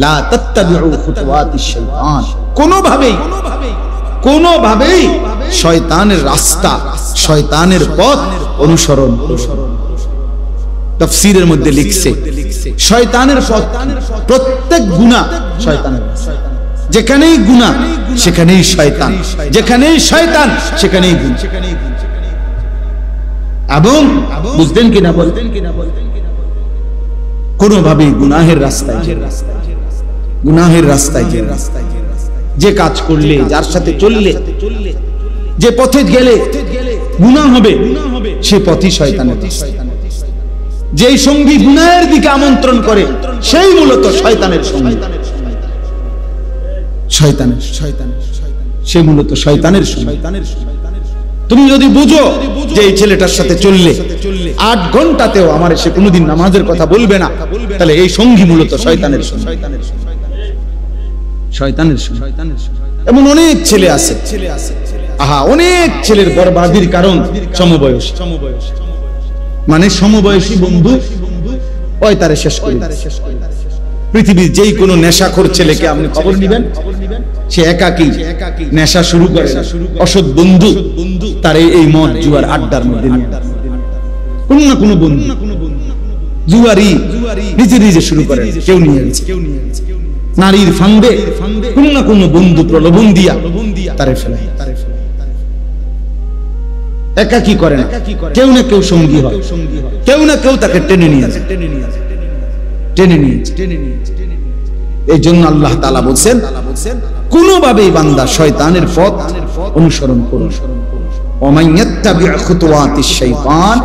লা তাত্তাবিউ খুতুওয়াতিশ শাইতান, কোনোভাবেই শয়তানের রাস্তা, শয়তানের পথ অনুসরণ। তাফসীরের মধ্যে লিখছে শয়তানের পথ, প্রত্যেক গুনাহ শয়তানের। যেখানেই গুনাহ সেখানেই শয়তান, যেখানেই শয়তান সেখানেই গুনাহ। এবং বুঝতেন কিনা বলতেন, কোনোভাবেই গুনাহের রাস্তায়, গুনাহের রাস্তায় যে কাজ করলে, যার সাথে চললে, যে পথে গেলে গুনাহ হবে, সে পথই শয়তানের। যেই সঙ্গী গুনাহের দিকে আমন্ত্রণ করে সেই মূলত শয়তানের সঙ্গী, সে মূলত শয়তানের সঙ্গী। তুমি যদি বুঝো যে এই ছেলেটার সাথে চললে 8 ঘন্টাতেও আমার সে কোনোদিন নামাজের কথা বলবে না, তাহলে এই সঙ্গী মূলত শয়তানের সঙ্গী। এমন অনেক ছেলে আছে, অনেক ছেলের বরবাদির কারণ সমবয়সী, মানে সমবয়সী বন্ধু ওই তারে শেষ করে। পৃথিবীর যেই কোনো নেশাখোর ছেলেকে আপনি খবর নিবেন, সে একাকী নেশা শুরু করে, অসৎ বন্ধু তারে এই মদ জুয়ার আড্ডার মধ্যে নিয়ে, কোন না কোনো বন্ধু জুয়ারি নিজে নিজে শুরু করে, কেউ নিয়ে গেছে। নারীর ফান্দে কোন না কোনো বন্ধু প্রলোভন দিয়া তারে ফেলে। একাকী করে না, কেউ না কেউ সঙ্গী হয়, কেউ না কেউ তাকে টেনে নিয়ে যায়। এই জন্য আল্লাহ তাআলা বলছেন কোনোভাবেই বান্দা শয়তানের পথ অনুসরণ করুন। ওয়া ইয়াত্তাবি' খুতুওয়াতিশ শাইতান,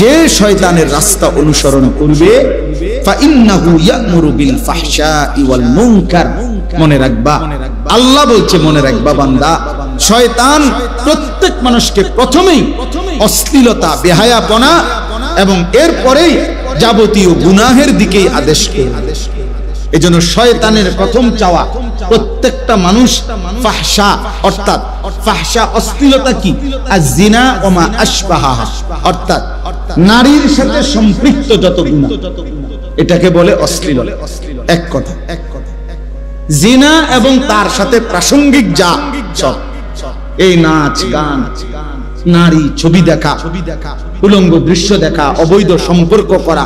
যে শয়তানের রাস্তা অনুসরণ করবে, ফাইন্নাহু ইয়া'মুরু বিল ফাহশাই ওয়াল মুনকার। মনে রাখবা, আল্লাহ বলছে মনে রাখবা বান্দা, শয়তান প্রত্যেক মানুষকে প্রথমেই অশ্লীলতা, বেহায়াপনা এবং এরপরেই যাবতীয় গুনাহের দিকেই আদেশ করে। এজন্য শয়তানের প্রথম চাওয়া প্রত্যেকটা মানুষ ফাহশা, অর্থাৎ ফাহশা অশ্লীলতা কি? আয-যিনা ওয়া মা আশবাহা, অর্থাৎ নারীর সাথে সম্পৃক্ত যত গুনাহ, এটাকে বলে অশ্লীলতা। এক কথা, জিনা এবং তার সাথে প্রাসঙ্গিক যা সব, এই নাচ গান, নারী ছবি দেখা, উলঙ্গ দৃশ্য দেখা, অবৈধ সম্পর্ক করা,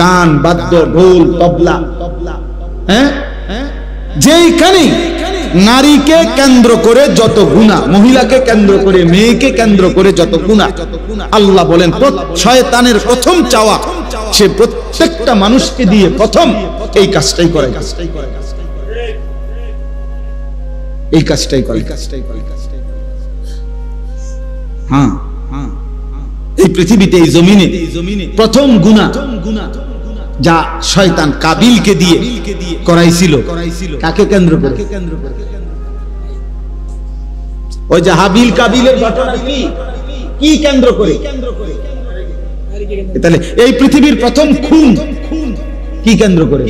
গান বাদ্য, ঢোল তবলা, যেইখানে নারীকে কেন্দ্র করে যত গুনাহ, মহিলাকে কেন্দ্র করে, মেয়েকে কেন্দ্র করে যত গুনাহ, আল্লাহ বলেন শয়তানের প্রথম চাওয়া সে প্রত্যেকটা মানুষকে দিয়ে প্রথম এই কাজটাই করে, এই কাজটাই করে। হ্যাঁ, এই পৃথিবীতে, এই জমিনে প্রথম গুনাহ যা শয়তান কাবিলকে দিয়ে করাইছিল, কাকে কেন্দ্র করে? ওই যে হাবিল কাবিলের ঘটনা কি কেন্দ্র করে? তাহলে এই পৃথিবীর প্রথম খুন কি কেন্দ্র করে?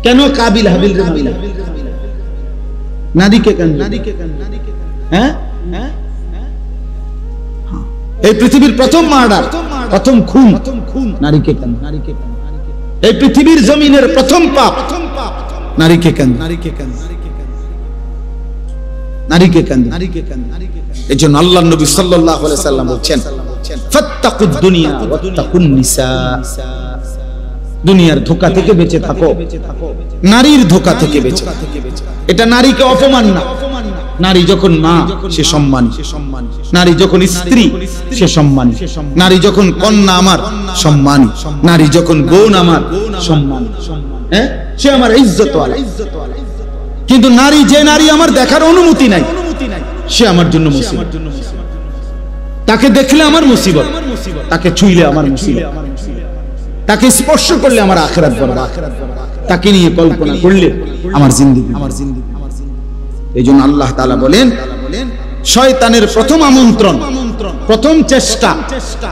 কেন কাবিল হাবিল রে মারল? নারীকে কেন্দ্র। হ্যাঁ, এই পৃথিবীর প্রথম মার্ডার, প্রথম খুন নারীকে কেন্দ্র। এই পৃথিবীর জমিনের প্রথম পাপ নারীকে কেন্দ্র, নারীকে কেন্দ্র। এই জন্য আল্লাহর নবী সাল্লাল্লাহু আলাইহি সাল্লাম বলেন, ফাত্তাকুদ দুনিয়া ওয়াত্তাকুন নিসা, দুনিয়ার ধোঁকা থেকে বেঁচে থাকো, নারীর ধোঁকা থেকে বেঁচে। এটা নারীকে অপমান না, নারী যখন মা সে সম্মানী, নারী যখন স্ত্রী সে সম্মানী, নারী যখন কন্যা আমার সম্মানী, নারী যখন বোন আমার সম্মানী, হ্যাঁ সে আমার ইজ্জতওয়ালা। কিন্তু নারী, যে নারী আমার দেখার অনুমতি নাই, সে আমার জন্য মুসিবত। তাকে দেখলে আমার মুসিবত, তাকে ছুঁইলে আমার মুসিবত, তাকে স্পর্শ করলে আমার আখিরাত বরবাদ, তাকে নিয়ে কল্পনা করলে আমার জিন্দেগি। এই জন্য আল্লাহ তাআলা বলেন শয়তানের প্রথম আমন্ত্রণ, প্রথম চেষ্টা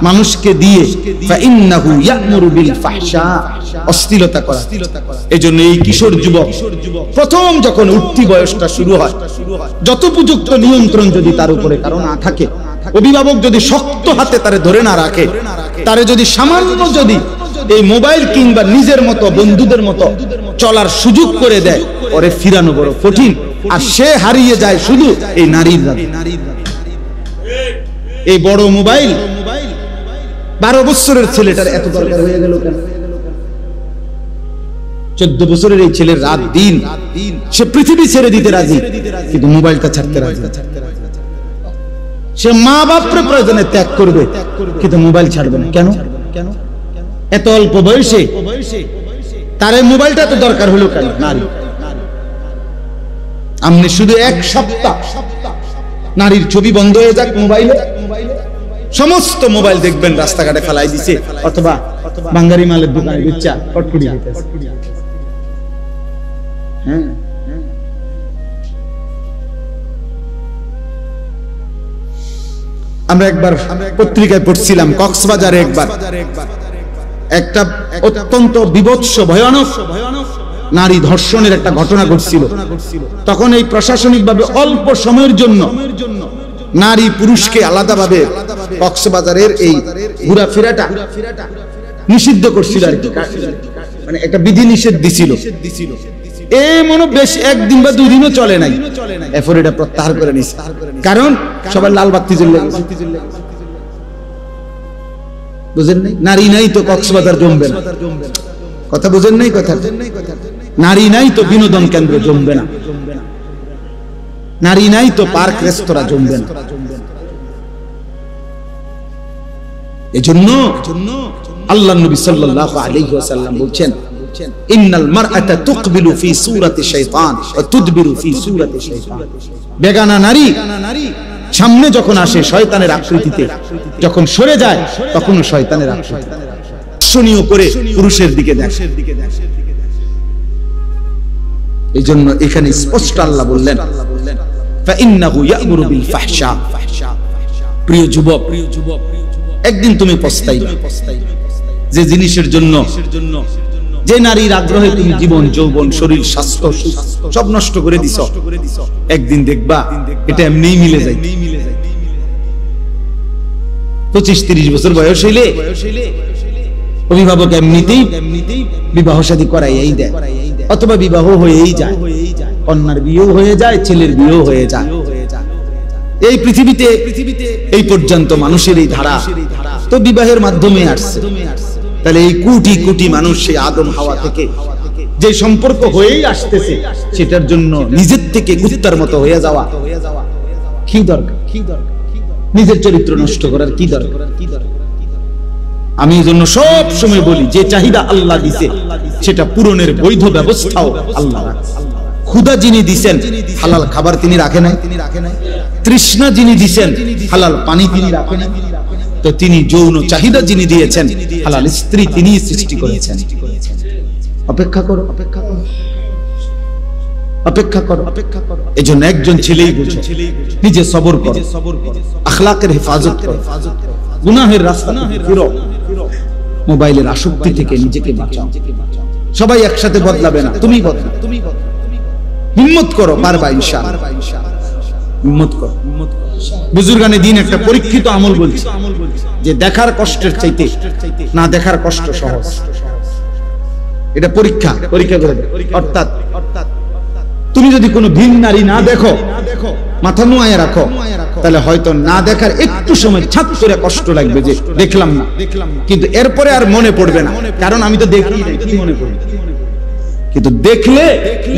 মানুষকে দিয়ে ফাইন্নাহু ইয়া'মুরু বিল ফাহশা, অশ্লীলতা করা। এই জন্য এই কিশোর যুবক প্রথম যখন উঠতি বয়সটা শুরু হয়, যত উপযুক্ত নিয়ন্ত্রণ যদি তার উপরে কারো না থাকে, অভিভাবক যদি শক্ত হাতে তারে ধরে না রাখে, তারে যদি সামান্য যদি এই মোবাইল কিংবা নিজের মতো বন্ধুদের মতো চলার সুযোগ করে দেয়, ওরে ফিরানো বড় কঠিন। আর সে হারিয়ে যায় শুধু এই নারীর রাতে। এই বড় মোবাইল 12 বছরের ছেলেটার এত দরকার হয়ে গেল কেন? 14 বছরের এই ছেলের রাত দিন সে পৃথিবী ছেড়ে দিতে রাজি, কিন্তু মোবাইলটা ছাড়তে রাজি। সে মা বাপরে প্রয়োজনে ত্যাগ করবে, কিন্তু মোবাইল ছাড়বে না। কেন? এত অল্প বয়সে তার এই মোবাইলটা তো দরকার হলো কেন? নারী। আপনি শুধু এক সপ্তাহ নারীর ছবি বন্ধ হয়ে যাক মোবাইলে, সমস্ত মোবাইল দেখবেন রাস্তাঘাটে ফেলাই দিছে, অথবা বাঙ্গারি মালের দোকানে বেচা কটকুটি হইতেছে। হ্যাঁ, আমরা একবার পত্রিকায় পড়ছিলাম, কক্সবাজারে একবার একটা অত্যন্ত বিভৎস ভয়ানক নারী ধর্ষণের একটা ঘটনা ঘটছিল। তখন এই প্রশাসনিকভাবে অল্প সময়ের জন্য নারী পুরুষকে আলাদাভাবে কক্সবাজারের এই ঘোরাফেরাটা নিষিদ্ধ করছিল আর কি, মানে একটা বিধি নিষেধ দিছিল। এই মনে বেশ একদিন বা 2 দিনও চলে নাই, এরপর এটা প্রত্যাহার করে নিছে। কারণ সবাই লাল বাতি জ্বলে গেছে। বুঝেন নাই? নারী নাই তো কক্সবাজার জমবে না। কথা বুঝেন নাই? কথা নারী নাই তো বিনোদন কেন্দ্র জমবে না, নারী নাই তো পার্ক রেস্তোরাঁ জমবে না। এজন্য আল্লাহ নবী সাল্লাল্লাহু আলাইহি ওয়াসাল্লাম বলেন, ইন্নাল মারআতা তুকবিলু ফি সূরাতি শাইতান ওয়া তুদবিরু ফি সূরাতি শাইতান। বেগানা নারী সামনে যখন আসে শয়তানের আকৃতিতে, যখন সরে যায় তখন শয়তানের আকৃতি আকর্ষণীয় করে পুরুষের দিকে দেখে। এইজন্য এখানে স্পষ্ট আল্লাহ বললেন, ফাইন্নাহু ইয়া'মুরু বিল ফাহশা। প্রিয় যুবক, একদিন তুমি পস্তাইবে যে জিনিসের জন্য, যে নারীর আগ্রহে তুমি জীবন, যৌবন, শরীর, স্বাস্থ্য সব নষ্ট করে দিছ। একদিন দেখবা এটা এমনিই মিলে যায়। 25-30 বছর বয়স হইলে অভিভাবক এমনিতেই বিবাহ শাদী করাইয়াই দেয়, অথবা বিবাহ হয়েই যায়, কন্যার বিয়েও হয়ে যায়, ছেলের বিয়েও হয়ে যায়। এই পৃথিবীতে এই পর্যন্ত মানুষের এই ধারা তো বিবাহের মাধ্যমে আসছে। তাহলে এই কোটি কোটি মানুষ সেই আদম হাওয়া থেকে যে সম্পর্ক হয়েই আসতেছে, সেটার জন্য নিজের থেকে কুত্তার মতো হয়ে যাওয়া কি দরকার? নিজের চরিত্র নষ্ট করার কি দরকার? আমি এই জন্য সব সময় বলি, যে চাহিদা আল্লাহ দিছে সেটা পূরণের বৈধ ব্যবস্থাও আল্লাহ রাখছে। ক্ষুধা যিনি দিছেন, হালাল খাবার তিনি রাখে নাই। তৃষ্ণা যিনি দিছেন, হালাল পানি তিনি রাখেন। তো তিনি যৌন চাহিদা যিনি দিয়েছেন, হালাল স্ত্রী তিনি সৃষ্টি করেছেন। অপেক্ষা করো, অপেক্ষা করো, অপেক্ষা করো, অপেক্ষা করো। এজন্য একজন ছেলেই বুঝো, নিজে সবর করো, আখলাকের হেফাজত করো, গুনাহের রাস্তা থেকে ফিরো, মোবাইলের আসক্তি থেকে নিজেকে বাঁচাও। সবাই একসাথে বদলাবে না, তুমি বদলা। হিম্মত করো, পারবা ইনশাআল্লাহ। হিম্মত করো। বুজুর্গানে দিন একটা পরীক্ষিত আমল বলছে, যে দেখার কষ্টের চাইতে না দেখার কষ্ট সহজ। এটা পরীক্ষা, পরীক্ষা করে দেয়। অর্থাৎ তুমি যদি কোনো ভিন নারী না দেখো, মাথা নুয়ায় রাখো, তাহলে হয়তো না দেখার একটু সময় ছাপ করে কষ্ট লাগবে যে দেখলাম না, কিন্তু এরপরে আর মনে পড়বে না, কারণ আমি তো দেখি নাই, কি মনে পড়বে? কিন্তু দেখলে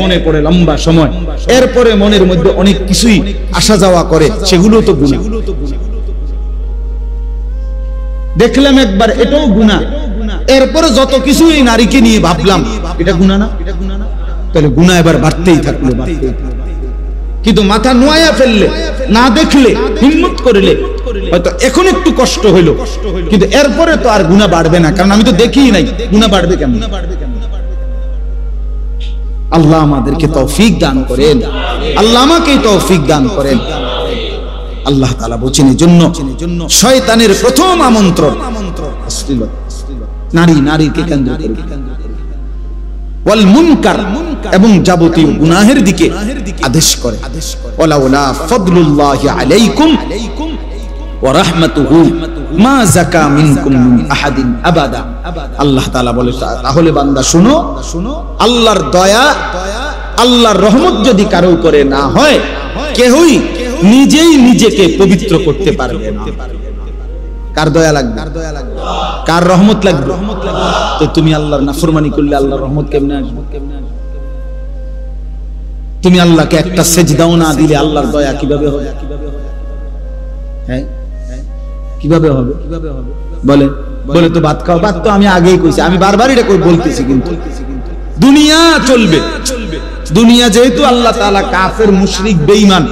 মনে পড়ে লম্বা সময়, এরপরে মনের মধ্যে অনেক কিছুই আসা যাওয়া করে, সেগুলো তো গুনাহ। দেখলাম একবার, এটাও গুনাহ। এরপরে যত কিছু এই নারীকে নিয়ে ভাবলাম, এটা গুনাহ না? তাহলে গুনাহ এবার বাড়তেই থাকলো, বাড়তেই থাকলো। কিন্তু মাথা নোয়া ফেললে, না দেখলে, হিম্মত করলে, হয়তো এখন একটু কষ্ট হইলো, কিন্তু এরপরে তো আর গুনাহ বাড়বে না, কারণ আমি তো দেখিই নাই। গুনাহ বাড়বে কেমন? আল্লাহ আমাদেরকে তৌফিক দান করেন, আল্লাহ আমাকে তৌফিক দান করেন। আল্লাহ তাআলা বলেছেন, এজন্য শয়তানের প্রথম আমন্ত্রণ অশ্লীলতা, নারী, নারীকে কেন্দ্র করে, ওয়াল মুনকার, এবং যাবতীয় গুনাহের দিকে আদেশ করে। ওয়ালাউলা ফাদলুল্লাহি আলাইকুম ওয়া রাহমাতুহু মা যাকা মিনকুম মিন আহাদিন আবাদা। আল্লাহ তাআলা বলে, তাহলে বান্দা শুনো, আল্লাহর দয়া, আল্লাহর রহমত যদি কারো করে না হয়, কেউই নিজেই নিজেকে পবিত্র করতে পারবে না। কার দয়া লাগবে? কার রহমত লাগবে? তো তুমি আল্লাহর নাফরমানি করলে আল্লাহর রহমত কেমনে আসবে? তুমি আল্লাহকে একটা সেজদাও না দিলে আল্লাহর দয়া কিভাবে হবে? হ্যাঁ, কিভাবে হবে? বলে বলে তো ভাত খাও। ভাত তো আমি আগেই কইছি, আমি বারবার এটা বলতেছি। কিন্তু দুনিয়া চলবে, দুনিয়া যেহেতু আল্লাহ তাআলা কাফের, মুশরিক, বেঈমান,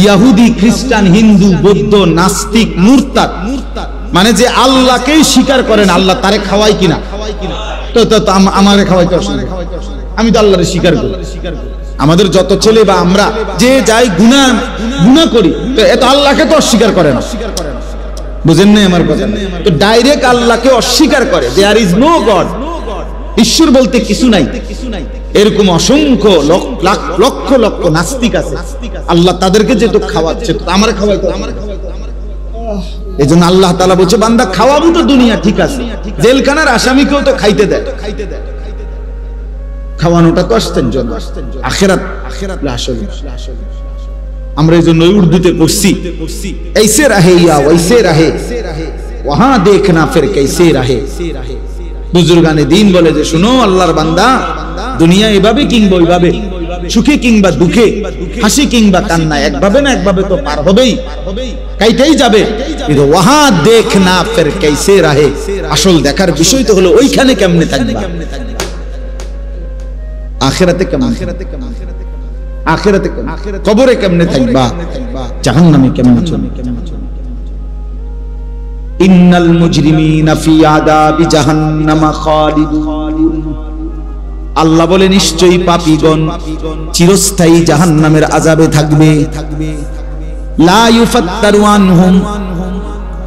ইহুদি, খ্রিস্টান, হিন্দু, বৌদ্ধ, নাস্তিক, মুরতাদ, মানে যে আল্লাহকেই স্বীকার করেন, আল্লাহ তারে খাওয়াই কিনা, তো আমারে খাওয়াইতে অসুবিধা, আমি তো আল্লাহরে স্বীকার করি। আমাদের যত ছেলে বা আমরা যে যাই গুনাহ করি, তো এত আল্লাহকে তো অস্বীকার করে না। বুঝেন না আমার কথা? তো ডাইরেক্ট আল্লাহকে অস্বীকার করে, দেয়ার ইজ নো গড, ঈশ্বর বলতে কিছু নাই। এরকম অসংখ্য লক্ষ লক্ষ নাস্তিক আছে, আল্লাহ তাদেরকে যেহেতু খাওয়াচ্ছে, তো আমার খাওয়াইতে। এজন্য আল্লাহ তাআলা বলছে, বান্দা খাওয়াবো তো দুনিয়া ঠিক আছে, জেলখানার আসামিকেও তো খাইতে দেয়। খাওয়ানোটা তো আশ্চর্য, আখিরাত আসলে আমরা এই জন্য উর্দুতে পড়ছি, ऐसे रहे या वैसे रहे वहां देखना फिर कैसे रहे। বুজুর্গানে দ্বীন বলে যে, শুনো আল্লাহর বান্দা, দুনিয়া এভাবে কিংবা ওইভাবে, সুখে কিংবা দুঃখে, হাসি কিংবা কান্না, একভাবে না একভাবে তো পার হবেই, কাইতেই যাবে। কিন্তু ওয়াহা দেখনা ফির कैसे रहे, আসল দেখার বিষয় তো হলো ওইখানে কেমনে থাকবে, আখিরাতে কেমনে, আখিরাতে কবরে কেমনে থাকবা, জাহান্নামে কেমনে চলবে। ইন্নাল মুজরিমিনা ফি আযাবি জাহান্নামা খালিদুন। আল্লাহ বলে, নিশ্চয়ই পাপীগণ চিরস্থায়ী জাহান্নামের আযাবে থাকবে। লা ইউফাত্তারু আনহুম,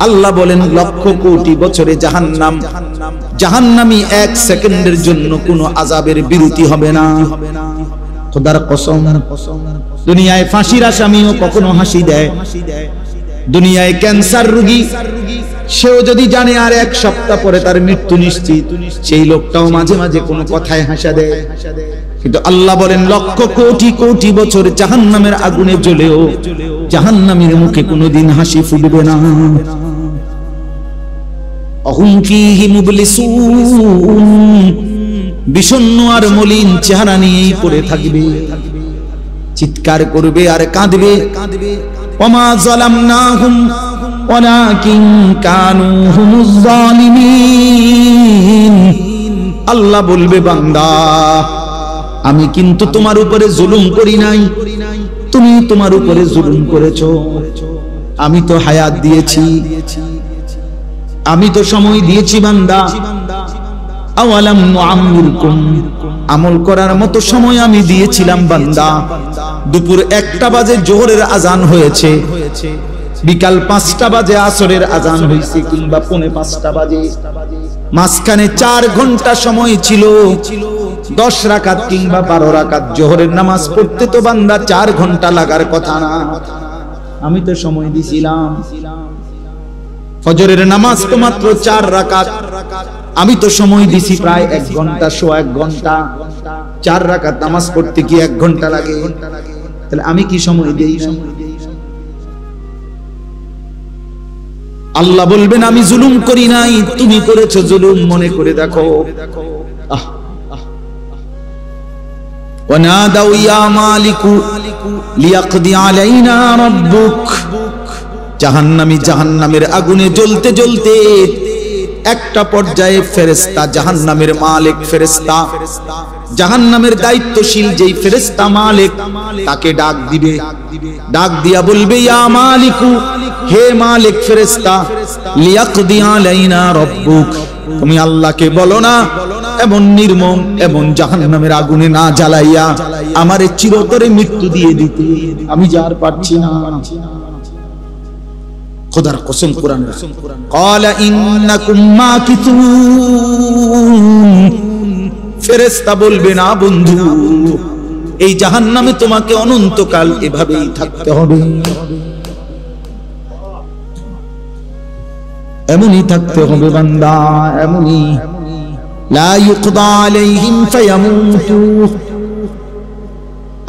আল্লাহ বলেন লক্ষ কোটি বছরে জাহান্নাম, জাহান্নামী এক সেকেন্ডের জন্য কোনো আযাবের বিরতি হবে না। খোদার কসম, দুনিয়ায় ফাঁসির আসামিও কখনো হাসি দেয়, দুনিয়ায় ক্যান্সার রোগী সেও যদি জানে আর এক সপ্তাহ পরে তার মৃত্যু নিশ্চিত, সেই লোকটাও মাঝে মাঝে কোনো কথায় হাসা দেয়। কিন্তু আল্লাহ বলেন, লক্ষ কোটি কোটি বছর জাহান্নামের আগুনে জ্বলেও জাহান্নামীর মুখে কোনোদিন হাসি ফুটবে না। অহুম ফীহি মুবলিসুন, বিষণ্ণ আর মলিন চেহারা নিয়েই পড়ে থাকবে, চিৎকার করবে আর কাঁদবে। ওমা যালামনাহুম ওয়ালাকিন কানু হুমুজ জালিমিন। আল্লাহ বলবে, বান্দা আমি কিন্তু তোমার উপরে জুলুম করি নাই, তুমি তোমার উপরে জুলুম করেছো। আমি তো হায়াত দিয়েছি, আমি তো সময় দিয়েছি বান্দা। আওয়ালাম নুআম্মিরকুম, আমল করার মতো সময় আমি দিয়েছিলাম বান্দা। দুপুর 1টা বাজে জোহরের আজান হয়েছে, বিকাল 5টা বাজে আসরের আজান হয়েছে, কিংবা 4:45 বাজে, মাঝখানে 4 ঘন্টা সময় ছিল। 10 রাকাত কিংবা 12 রাকাত জোহরের নামাজ পড়তে তো বান্দা 4 ঘন্টা লাগার কথা না, আমি তো সময় দিছিলাম। ফজরের নামাজ তো মাত্র 4 রাকাত, আমি তো সময় দিছি প্রায় 1 ঘন্টা, 1 ঘন্টা। 4 রাকাত নামাজ পড়তে কি 1 ঘন্টা লাগে? তাহলে আমি কি সময় দেই? আল্লাহ বলবেন, আমি জুলুম করি নাই, তুমি করেছো জুলুম, মনে করে দেখো। ওয়ানাদাউ ইয়া মালিকু লিয়াকদি আলাইনা রাব্বুক। জাহান্নামী জাহান্নামের আগুনে জ্বলতে জ্বলতে একটা পর্যায়ে ফেরেশতা, জাহান্নামের মালিক ফেরেশতা, জাহান্নামের দায়িত্বশীল যেই ফেরেশতা মালিক, তাকে ডাক দিবে। ডাক দিয়া বলবে, ইয়া মালিকু, হে মালিক ফেরেশতা, লিয়াকদি আলাইনা রাব্বুক, তুমি আল্লাহকে বলো না এমন নির্মম এবং জাহান্নামের আগুনে না জ্বালাইয়া আমারে চিরতরে মৃত্যু দিয়ে দিতে, আমি যার পারছি না। খোদার কসম, কুরআন, ক্বালা ইন্নাকুম মাকিতুন, ফেরেশতা বলবে, না বন্ধু, এই জাহান্নামে তোমাকে অনন্তকাল এভাবেই থাকতে হবে। এমনই থাকতে হবে বান্দা, এমনই। লা ইউকদা আলাইহিম ফায়ামুতু।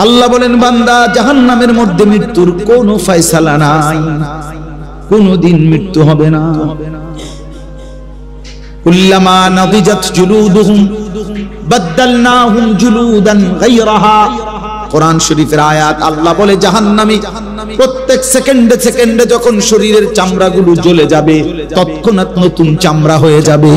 আল্লাহ বলেন বান্দা জাহান্নামের মধ্যে মৃত্যুর কোনো ফয়সালা নাই, কোনদিন মৃত্যু হবে না। কুল্লামা নাদিজাত জুলুদুহুম বাদদালনাহুম জুলুদান গায়রাহা। কোরআন শরীফের আয়াত। আল্লাহ বলে জাহান্নামী প্রত্যেক সেকেন্ডে সেকেন্ডে যখন শরীরের চামড়াগুলো জ্বলে যাবে তৎক্ষণাৎ নতুন চামড়া হয়ে যাবে।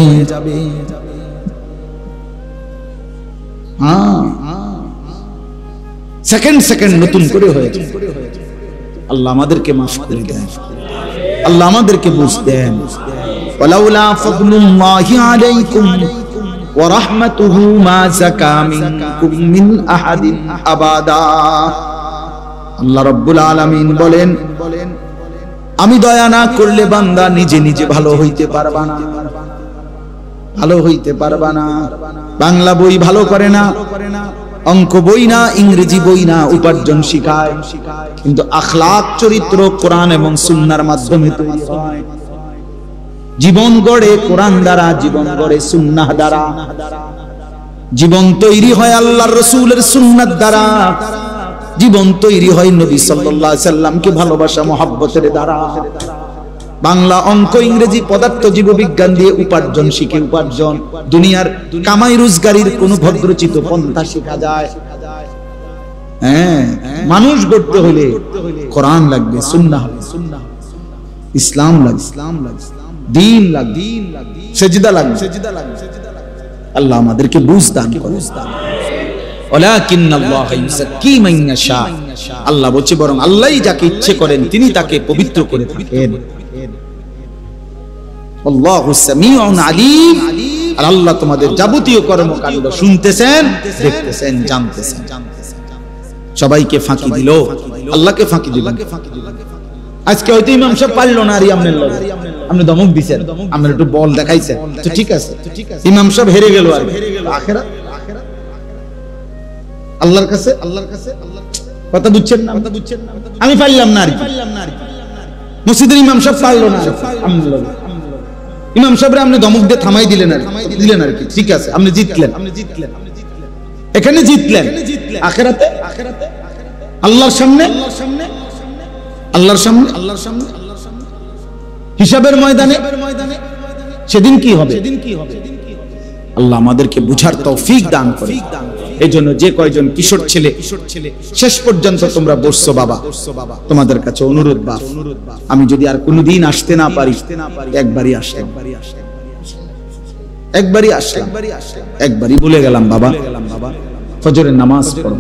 সেকেন্ড সেকেন্ড নতুন করে হয়ে যাবে। আল্লাহ আমাদেরকে মাফ করে দেন, আল্লাহ আমাদেরকে বুঝ দেন। ওয়ালাউলা ফাদলুল্লাহি আলাইকুম ওয়া রাহমাতুহু মা যাকা মিনকুম মিন আহাদিন আবাদা। আল্লাহ রাব্বুল আলামিন বলেন আমি দয়া না করলে বান্দা নিজে নিজে ভালো হইতে পারবা না, ভালো হইতে পারবা না। বাংলা বই ভালো করে না, অঙ্ক বই না, ইংরেজি বই না উপার্জন শিখায়, কিন্তু আখলাক চরিত্র কোরআন এবং সুন্নাহর মাধ্যমে তৈরি হয়। জীবন গড়ে কোরআন দ্বারা, জীবন গড়ে সুন্নাহ দ্বারা, জীবন তৈরি হয় আল্লাহর রাসূলের সুন্নাত দ্বারা, জীবন তৈরি হয় নবী সাল্লাল্লাহু আলাইহি সাল্লামকে ভালোবাসা মহব্বতের দ্বারা। বাংলা, অঙ্ক, ইংরেজি, পদার্থ, জীববিজ্ঞান দিয়ে উপার্জন শিখে উপার্জন, দুনিয়ার কামাই রোজগারির কোন ভদ্রচিত পন্থা শেখা যায়? হ্যাঁ, মানুষ গড়তে হলে কোরআন লাগবে, সুন্নাহ লাগবে, ইসলাম লাগবে, দ্বীন লাগবে, সিজদা লাগবে। আল্লাহ আমাদেরকে বুঝ দান করুন। ওয়ালাকিন্নাল্লাহা ইউযাক্কি মান ইয়াশা। আল্লাহ বলছে বরং আল্লাহই যাকে ইচ্ছে করেন তিনি তাকে পবিত্র করে থাকেন। আল্লাহু সামিউন আলীম। আর আল্লাহ তোমাদের যাবতীয় কর্মকাণ্ড শুনতেছেন, দেখতেছেন, জানতেছেন। সবাইকে ফাঁকি দিল, আল্লাহকে ফাঁকি দিল। আজকে হয়তো ইমাম সাহেব পারলো না, আর আমনের লগে আপনি দমক দিছেন, আমরা একটু বল দেখাইছেন, তো ঠিক আছে, ইমাম সাহেব হেরে গেল। আর আখিরাত আল্লাহর কাছে, কথা বুঝছেন না? আমি পারলাম না, আর মসজিদের ইমাম সাহেব পারলো না, ইমাম সাহেবরা আপনি দমক দিয়ে থামাই দিলেন, আর কি, ঠিক আছে, আপনি জিতলেন, এখানে জিতলেন। আখিরাতে আল্লাহর সামনে, আল্লাহর সামনে হিসাবের ময়দানে সেদিন কি হবে? আল্লাহ আমাদেরকে বুঝার তৌফিক দান করে। এই জন্য যে কয়জন কিশোর ছেলে শেষ পর্যন্ত তোমরা বসছো বাবা, তোমাদের কাছে অনুরোধ, বাপ আমি যদি আর কোনোদিন আসতে না পারি, একবারই আসতে, একবারই বলে গেলাম বাবা ফজরের নামাজ পড়ো,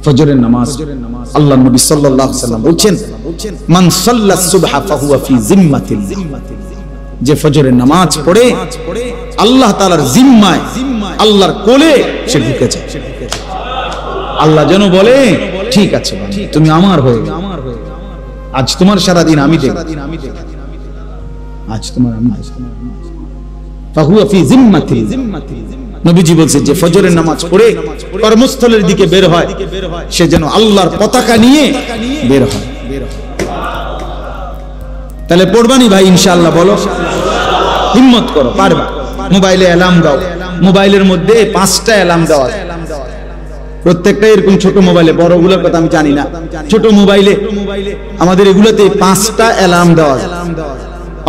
ফজরের নামাজ। আল্লাহ নবী সাল্লাল্লাহু আলাইহি ওয়াসাল্লাম বলেন মান সাল্লাস সুবহা ফাহুয়া ফি জিম্মাতিল্লাহ। যে ফজরের নামাজ পড়ে আল্লাহ তাআলার জিম্মায়, আল্লাহর কোলে সে ঢুকে যায়। আল্লাহ যেন বলে ঠিক আছে তুমি আমার হয়ে যাও, আজ তোমার সারা দিন আমি দেখব, আজ তোমার আমি ফাহুয়া ফি জিম্মাতিল্লাহ। নবীজি বলছেন যে ফজরের নামাজ পড়ে কর্মস্থলের দিকে বের হয় সে যেন আল্লাহর পতাকা নিয়ে বের হয়। তাহলে পড়বানি ভাই ইনশাআল্লাহ? বলো, হিম্মত করো, পারবা। মোবাইলে অ্যালার্ম দাও, মোবাইলের মধ্যে 5টা অ্যালার্ম দেওয়া, প্রত্যেকটা এরকম ছোট মোবাইলে, বড়গুলোর কথা আমি জানি না, ছোট মোবাইলে আমাদের এগুলোতে 5টা অ্যালার্ম দেওয়া।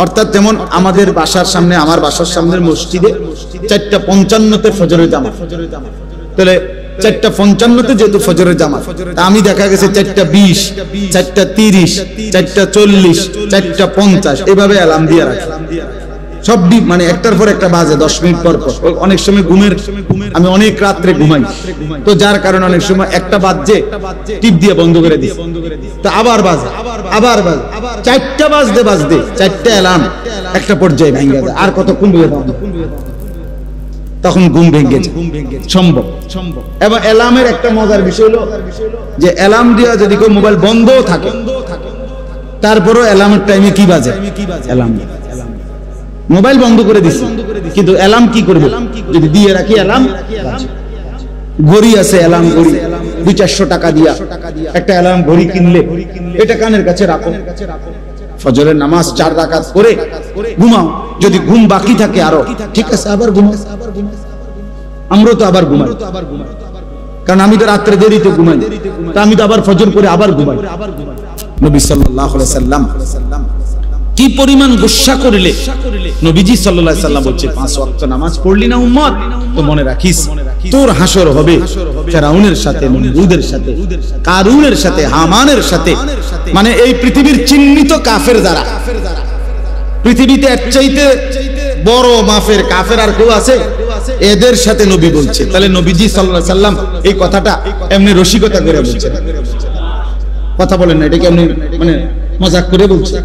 অর্থাৎ যেমন আমাদের বাসার সামনে, আমার বাসার সামনের মসজিদে 4:55-তে ফজরের জামাত, তাহলে 4:55-তে যেহেতু ফজরের জামাত, আমি দেখা গেছে 4:20, 4:30, 4:40, 4:50 এভাবে অ্যালার্ম দিয়ে রাখি। সব মানে একটার পর একটা বাজে, 10 মিনিট পর পর। অনেক সময় ঘুমের, আমি অনেক রাত্রে ঘুমাই, তো যার কারণে অনেক সময় একটা বাজে টিপ দিয়ে বন্ধ করে দিই, তো আবার বাজে, আবার বাজে, 4টা বাজতে 4টা অ্যালার্ম একটা পর্যায়ে ভেঙে যায়। আর কতক্ষণ বুঝে দাও, তখন ঘুম ভেঙে যায় সম্ভব। এবং অ্যালার্মের একটা মজার বিষয় হলো যে অ্যালার্ম দিয়া যদি কেউ মোবাইল বন্ধ থাকে তারপরও অ্যালার্মের টাইমে কি বাজে, অ্যালার্ম মোবাইল বন্ধ করে দিছি কিন্তু অ্যালার্ম কি করবে, যদি দিয়ে রাখি অ্যালার্ম। ঘড়ি আছে, অ্যালার্ম ঘড়ি 200-400 টাকা দিয়া একটা অ্যালার্ম ঘড়ি কিনলে এটা কানের কাছে রাখো, ফজরের নামাজ 4 রাকাত পড়ে ঘুমাও, যদি ঘুম বাকি থাকে আরো ঠিক আছে আবার ঘুমাও, আমরা তো আবার ঘুমাই, কারণ আমি তো রাত্রে দেরিতে ঘুমাই, তা আমি তো আবার ফজর পরে আবার ঘুমাই। নবী সাল্লাল্লাহু আলাইহি সাল্লাম কি পরিমাণ গুসা করলে নবীজি সাল্লাল্লাহু আলাইহি সাল্লাম বলছে 5 ওয়াক্ত নামাজ পড়লি না উম্মত, তো মনে রাখিস তোর হাসর হবে ফেরাউনের সাথে, নমরুদের সাথে, কারুনের সাথে, হামানের সাথে, মানে এই পৃথিবীর চিহ্নিত কাফের দ্বারা। পৃথিবীতে এর চাইতে বড় মাফের কাফের আর কেউ আছে? এদের সাথে নবী বলছে। তাহলে নবীজি সাল্লাল্লাহু আলাইহি সাল্লাম এই কথাটা এমনি রসিকতা করে বলছে, কথা বলেন না, এটা কি এমনি মানে মজাক করে বলছে?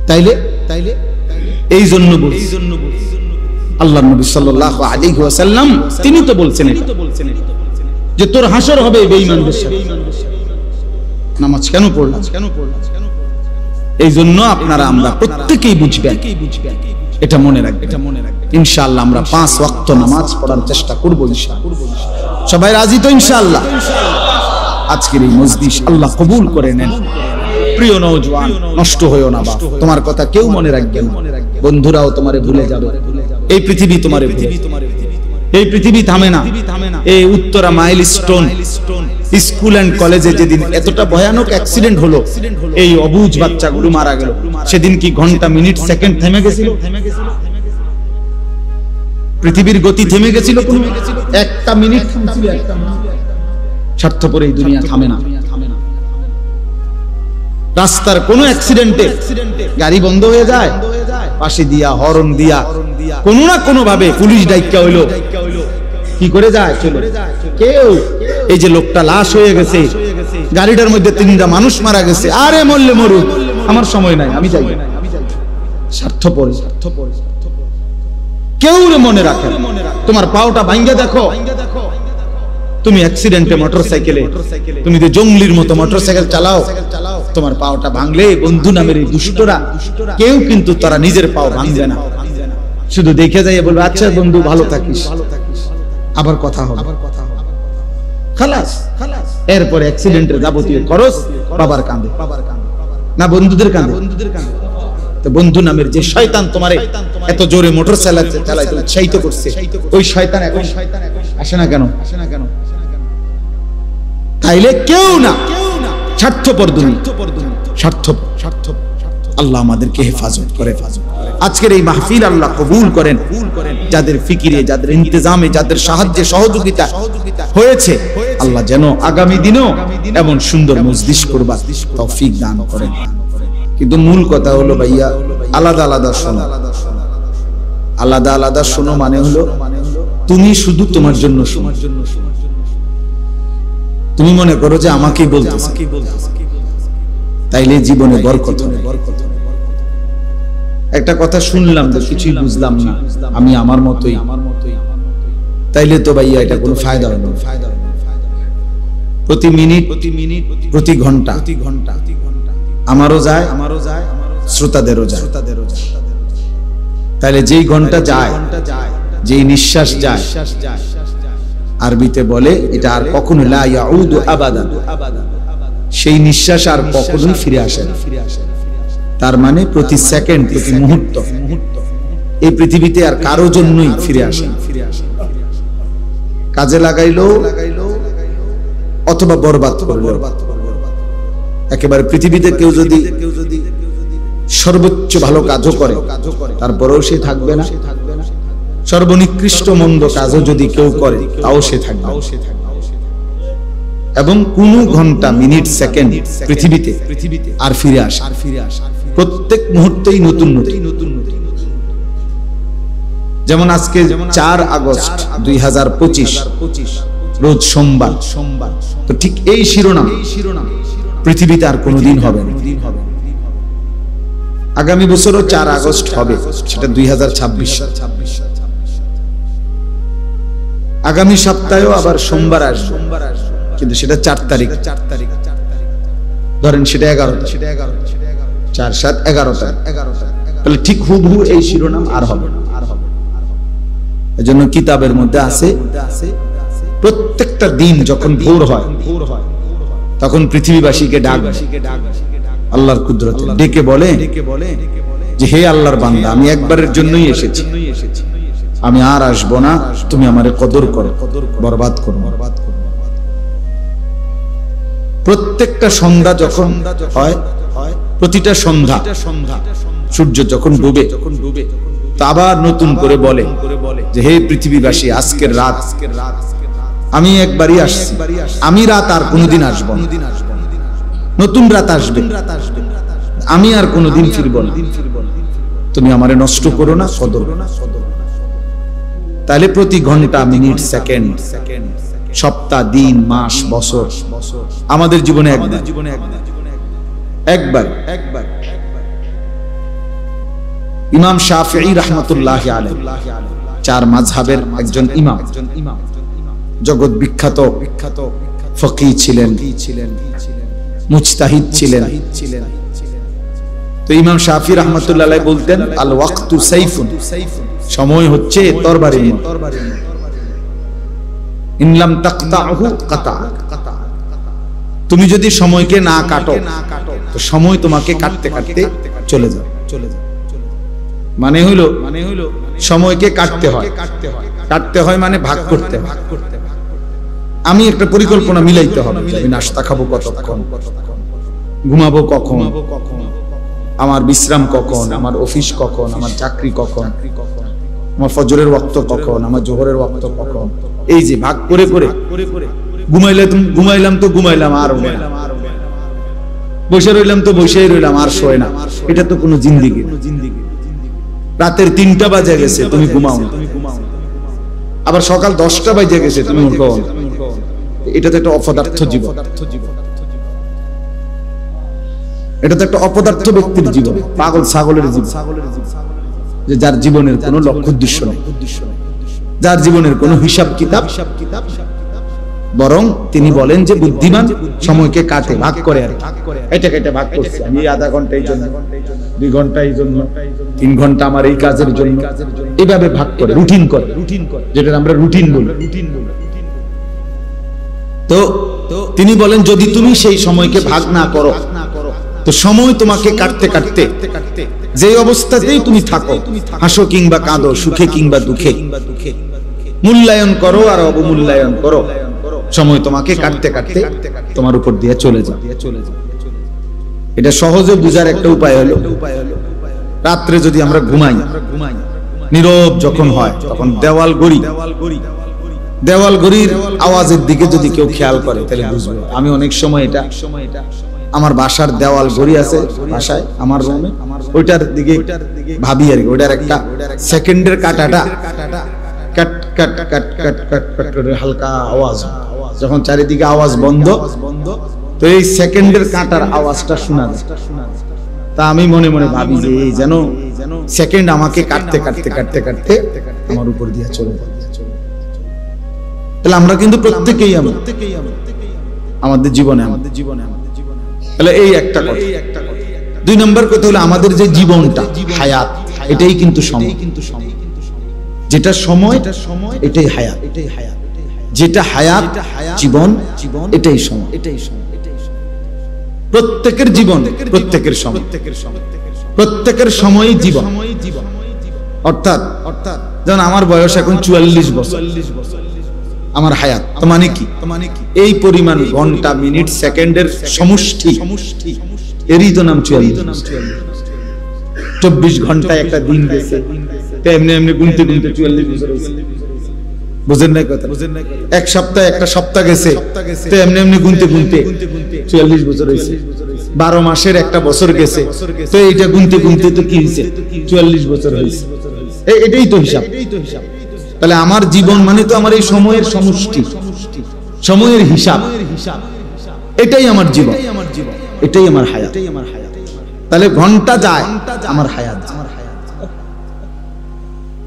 তাইলে এই জন্য আল্লাহর নবী সাল্লাল্লাহু আলাইহি ওয়াসাল্লাম তিনি তো বলছেন যে তোর হাসর হবে বেঈমানদের সাথে। নামাজ কেন পড়লাম? এই জন্য আপনারা আমরা প্রত্যেকেই বুঝবেন, এটা মনে রাখবেন। ইনশাআল্লাহ আমরা 5 ওয়াক্ত নামাজ পড়ার চেষ্টা করব ইনশাআল্লাহ। সবাই রাজি তো ইনশাআল্লাহ? আজকের এই মজলিস আল্লাহ কবুল করে নেন। প্রিয় নওজওয়ান, নষ্ট হইও না বাপ, তোমার কথা কেউ মনে রাখবে না, বন্ধুরাও তোমারে ভুলে যাবে, এই পৃথিবী তোমারে ভুলে, এই পৃথিবী থামে না। এই উত্তরা মাইলস্টোন স্কুল এন্ড কলেজে যেদিন এতটা ভয়ানক অ্যাক্সিডেন্ট হলো, এই অবুঝ বাচ্চাগুলো মারা গেল, সেদিন কি ঘন্টা মিনিট সেকেন্ড থেমে গেছিল? পৃথিবীর গতি থেমে গেছিল? একটা মিনিট থামছিল, একটা মিনিট। স্বার্থপর এই দুনিয়া থামে না। রাস্তার কোনো অ্যাক্সিডেন্টে গাড়ি বন্ধ হয়ে যায়, পাশে দিয়া হর্ন দিয়া কোনো না কোনো ভাবে পুলিশ ডাইকা হইলো, কি করে যায় চলে কেউ। এই যে লোকটা লাশ হয়ে গেছে, গাড়িটার মধ্যে 3টা মানুষ মারা গেছে, আরে মরলে মরুক, আমার সময় নাই, আমি যাই। স্বার্থপর কেউ মনে রাখে। তোমার পাওটা ভাঙ্গা দেখো, তুমি অ্যাক্সিডেন্টে মোটরসাইকেলে, তুমি যে জঙ্গলির মতো মোটরসাইকেল চালাও, তোমার পাওটা ভাঙলে বন্ধু নামের এই দুষ্টরা কেউ কিন্তু তারা নিজের পাও ভাঙবে না, শুধু দেখে যাই বলবে আচ্ছা বন্ধু ভালো থাকিস, আবার কথা হবে, খালাস। এরপর অ্যাক্সিডেন্টের যাবতীয় খরচ বাবার কাঁধে না বন্ধুদের কাঁধে? তো বন্ধু নামের যে শয়তান তোমারে এত জোরে মোটরসাইকেল চালাইতে উৎসাহিত করছে, ওই শয়তান এখন আসে না কেন? তাইলে কেউ না, স্বার্থপর দুনিয়া, স্বার্থপর। আল্লাহ আমাদেরকে হেফাজত করে। আজকের এই মাহফিল আল্লাহ কবুল করেন। যাদের ফিকিরে, যাদের ইন্তজামে, যাদের সাহায্যে সহযোগিতা হয়েছে, আল্লাহ যেন আগামী দিনেও এমন সুন্দর মজলিস করবার তৌফিক দান করেন। কিন্তু মূল কথা হলো ভাইয়া, আলাদা আলাদা শোনো। আলাদা আলাদা শোনো মানে হলো তুমি শুধু তোমার জন্য শোনো। তুমি মনে করো যে আমাকেই বলতেছে, তাইলে জীবনে বরকত হবে। একটা কথা শুনলাম তো কিছুই বুঝলাম না, আমি আমার মতোই, তাইলে তো ভাইয়া এটা কোনো ফায়দা হবে না। প্রতি মিনিট, প্রতি ঘন্টা আমারও যায়, শ্রোতাদেরও যায়। তাহলে যেই ঘন্টা যায়, যেই নিঃশ্বাস যায়, আরবিতে বলে এটা আর কখনো লা ইয়াউদু আবাদান, সেই নিঃশ্বাস আর কখনোই ফিরে আসে না। তার মানে প্রতি সেকেন্ড, প্রতি মুহূর্ত এই পৃথিবীতে আর কারো জন্যই ফিরে আসে না। কাজে লাগাইলো অথবা বরবাদ করলো। একেবারে পৃথিবীতে কেউ যদি সর্বোচ্চ ভালো কাজও করে, তারপরেও সে থাকবে না। সর্বনিকৃষ্ট মন্দ কাজও যদি কেউ করে, তাও সে থাকবে। এবং কোন ঘন্টা, মিনিট, সেকেন্ড পৃথিবীতে আর ফিরে আসে, প্রত্যেক মুহূর্তেই নতুন নতুন। যেমন আজকে 4 আগস্ট 2025 রোজ সোমবার, তো ঠিক এই শিরোনাম পৃথিবীতে আর কোনোদিন হবে না। আগামী বছরও 4 আগস্ট হবে, সেটা 2026 সাল। আগামী সপ্তাহেও আবার সোমবার আসবে, কিন্তু সেটা 4 তারিখ। ধরেন সেটা 11, 4, 7, 11। তাহলে ঠিক হুবহু এই শিরোনাম আর হবে। এজন্য কিতাবের মধ্যে আছে প্রত্যেকটা দিন যখন ভোর হয় তখন পৃথিবীবাসীকে ডাক আল্লাহর কুদরতে ডেকে বলে যে হে আল্লাহর বান্দা, আমি একবারের জন্যই এসেছি, আমি আর আসবো না, তুমি আমারে কদর করো, বরবাদ করো। প্রত্যেকটা সন্ধ্যা যখন হয়, প্রতিটা সন্ধ্যা সূর্য যখন ডুবে, তা আবার নতুন করে বলে যে হে পৃথিবীবাসী, আজকের রাত আমি একবারই আসছি, আমি রাত আর কোনোদিন আসবো না, নতুন রাত আসবে, আমি আর কোনোদিন ফিরব না, তুমি আমারে নষ্ট করো না, কদর। তাহলে প্রতি ঘন্টা, মিনিট, সেকেন্ড, সপ্তাহ, দিন, মাস, বছর আমাদের জীবনে একবার। ইমাম শাফিঈ রাহমাতুল্লাহি আলাইহি চার মাযহাবের একজন ইমাম, জগৎ বিখ্যাত ফকিহ ছিলেন, মুজতাহিদ ছিলেন। তো ইমাম শাফিঈ রাহমাতুল্লাহি আলাইহি বলতেন, আল ওয়াক্তু সাইফুন, সময় হচ্ছে তরবারির মতো, ইন লাম তাকতাহু কাতা, তুমি যদি সময়কে না কাটো তো সময় তোমাকে কাটতে কাটতে চলে যাবে। মানে হইলো সময়কে কাটতে হয় মানে ভাগ করতে হয়। আমি একটা পরিকল্পনা মিলাইতে হবে, আমি নাস্তা খাবো কতক্ষণ, ঘুমাবো কখন, আমার বিশ্রাম কখন, আমার অফিস কখন, আমার চাকরি কখন, আমার ফজরের ওয়াক্ত কখন, আমার জোহরের ওয়াক্ত কখন। এই যে ভাগ করে করে ঘুমাইলাম তো ঘুমাইলাম, আর বসে রইলাম তো বসেই রইলাম, আর শোয় না। এটা তো কোনো জিন্দেগি না। রাতের 3টা বাজে গেছে, তুমি ঘুমাও, আবার সকাল 10টা বাজে গেছে, তুমি উঠো। এটা তো একটা অপদার্থ জীবন, এটা তো একটা অপদার্থ ব্যক্তির জীবন, পাগল ছাগলের জীবন, যে যার জীবনের কোনো লক্ষ্য উদ্দেশ্য নেই, যার জীবনের কোনো হিসাব কিতাব। বরং তিনি বলেন যে বুদ্ধিমান সময়কে কাটে, ভাগ করে, আর এটা ভাগ করছে, আমি আধা ঘন্টা এই জন্য, 2 ঘন্টা এই জন্য, 3 ঘন্টা আমার এই কাজের জন্য, এইভাবে ভাগ করে, রুটিন করে, যেটা আমরা রুটিন বলি। তো তিনি বলেন যদি তুমি সেই সময়কে ভাগ না করো তো সময় তোমাকে কাটতে কাটতে যে অবস্থাতেই তুমি থাকো, হাসো কিংবা কাঁদো, সুখে কিংবা দুঃখে, মূল্যায়ন করো আর অবমূল্যায়ন করো, সময় তোমাকে কাটতে কাটতে তোমার উপর দিয়ে চলে যায়। এটা সহজে বুঝার একটা উপায় হলো, রাত্রে যদি আমরা ঘুমাই, নীরব যখন হয় তখন দেওয়াল ঘড়ির আওয়াজের দিকে যদি কেউ খেয়াল করে তাহলে বুঝবে। আমি অনেক সময় এটা আমার বাসার দেওয়াল ঘড়ি আছে বাসায়, আমার রুমে, ওইটার দিকে ভাবি আর কি, ওইটার একটা সেকেন্ডের কাটাটা কাট কাট কাট কাট কাট কাট করে হালকা আওয়াজ, যখন চারিদিকে আওয়াজ বন্ধ তো এই সেকেন্ডের কাটার আওয়াজটা শোনা যায়। তা আমি মনে মনে ভাবি যে এই যেন সেকেন্ড আমাকে কাটতে কাটতে কাটতে কাটতে আমার উপর দিয়ে চলে যায়। তাহলে আমরা কিন্তু প্রত্যেকেই আমাদের জীবনে তাহলে এই একটা কথা। 2 নম্বর কথা হলো আমাদের যে জীবনটা, হায়াত, এটাই কিন্তু সময়। যেটা সময় এটাই হায়াত, যেটা হায়াত জীবন এটাই সময়। প্রত্যেকের জীবন, প্রত্যেকের সময়, প্রত্যেকের সময়ই জীবন। অর্থাৎ যেমন আমার বয়স এখন 44 বছর, আমার হায়াত তো মানে কি, এই পরিমাণ ঘন্টা, মিনিট, সেকেন্ডের সমষ্টি, এরই তো নাম 44। 24 ঘন্টায় একটা দিন গেছে, এমনি এমনি গুনতে গুনতে 44 বছর হয়েছে। বুঝেন না কথা? এক সপ্তাহে একটা সপ্তাহ গেছে, তো এমনি এমনি গুনতে গুনতে 44 বছর হয়েছে। 12 মাসের একটা বছর গেছে, তো এইটা গুনতে গুনতে তো কি হয়েছে, 44 বছর হয়েছে। এটাই তো হিসাব। তাহলে আমার জীবন মানে তো আমার এই সময়ের সমষ্টি, সময়ের হিসাব, এটাই আমার জীবন, এটাই আমার হায়াত। তাহলে ঘন্টা যায়, আমার হায়াত,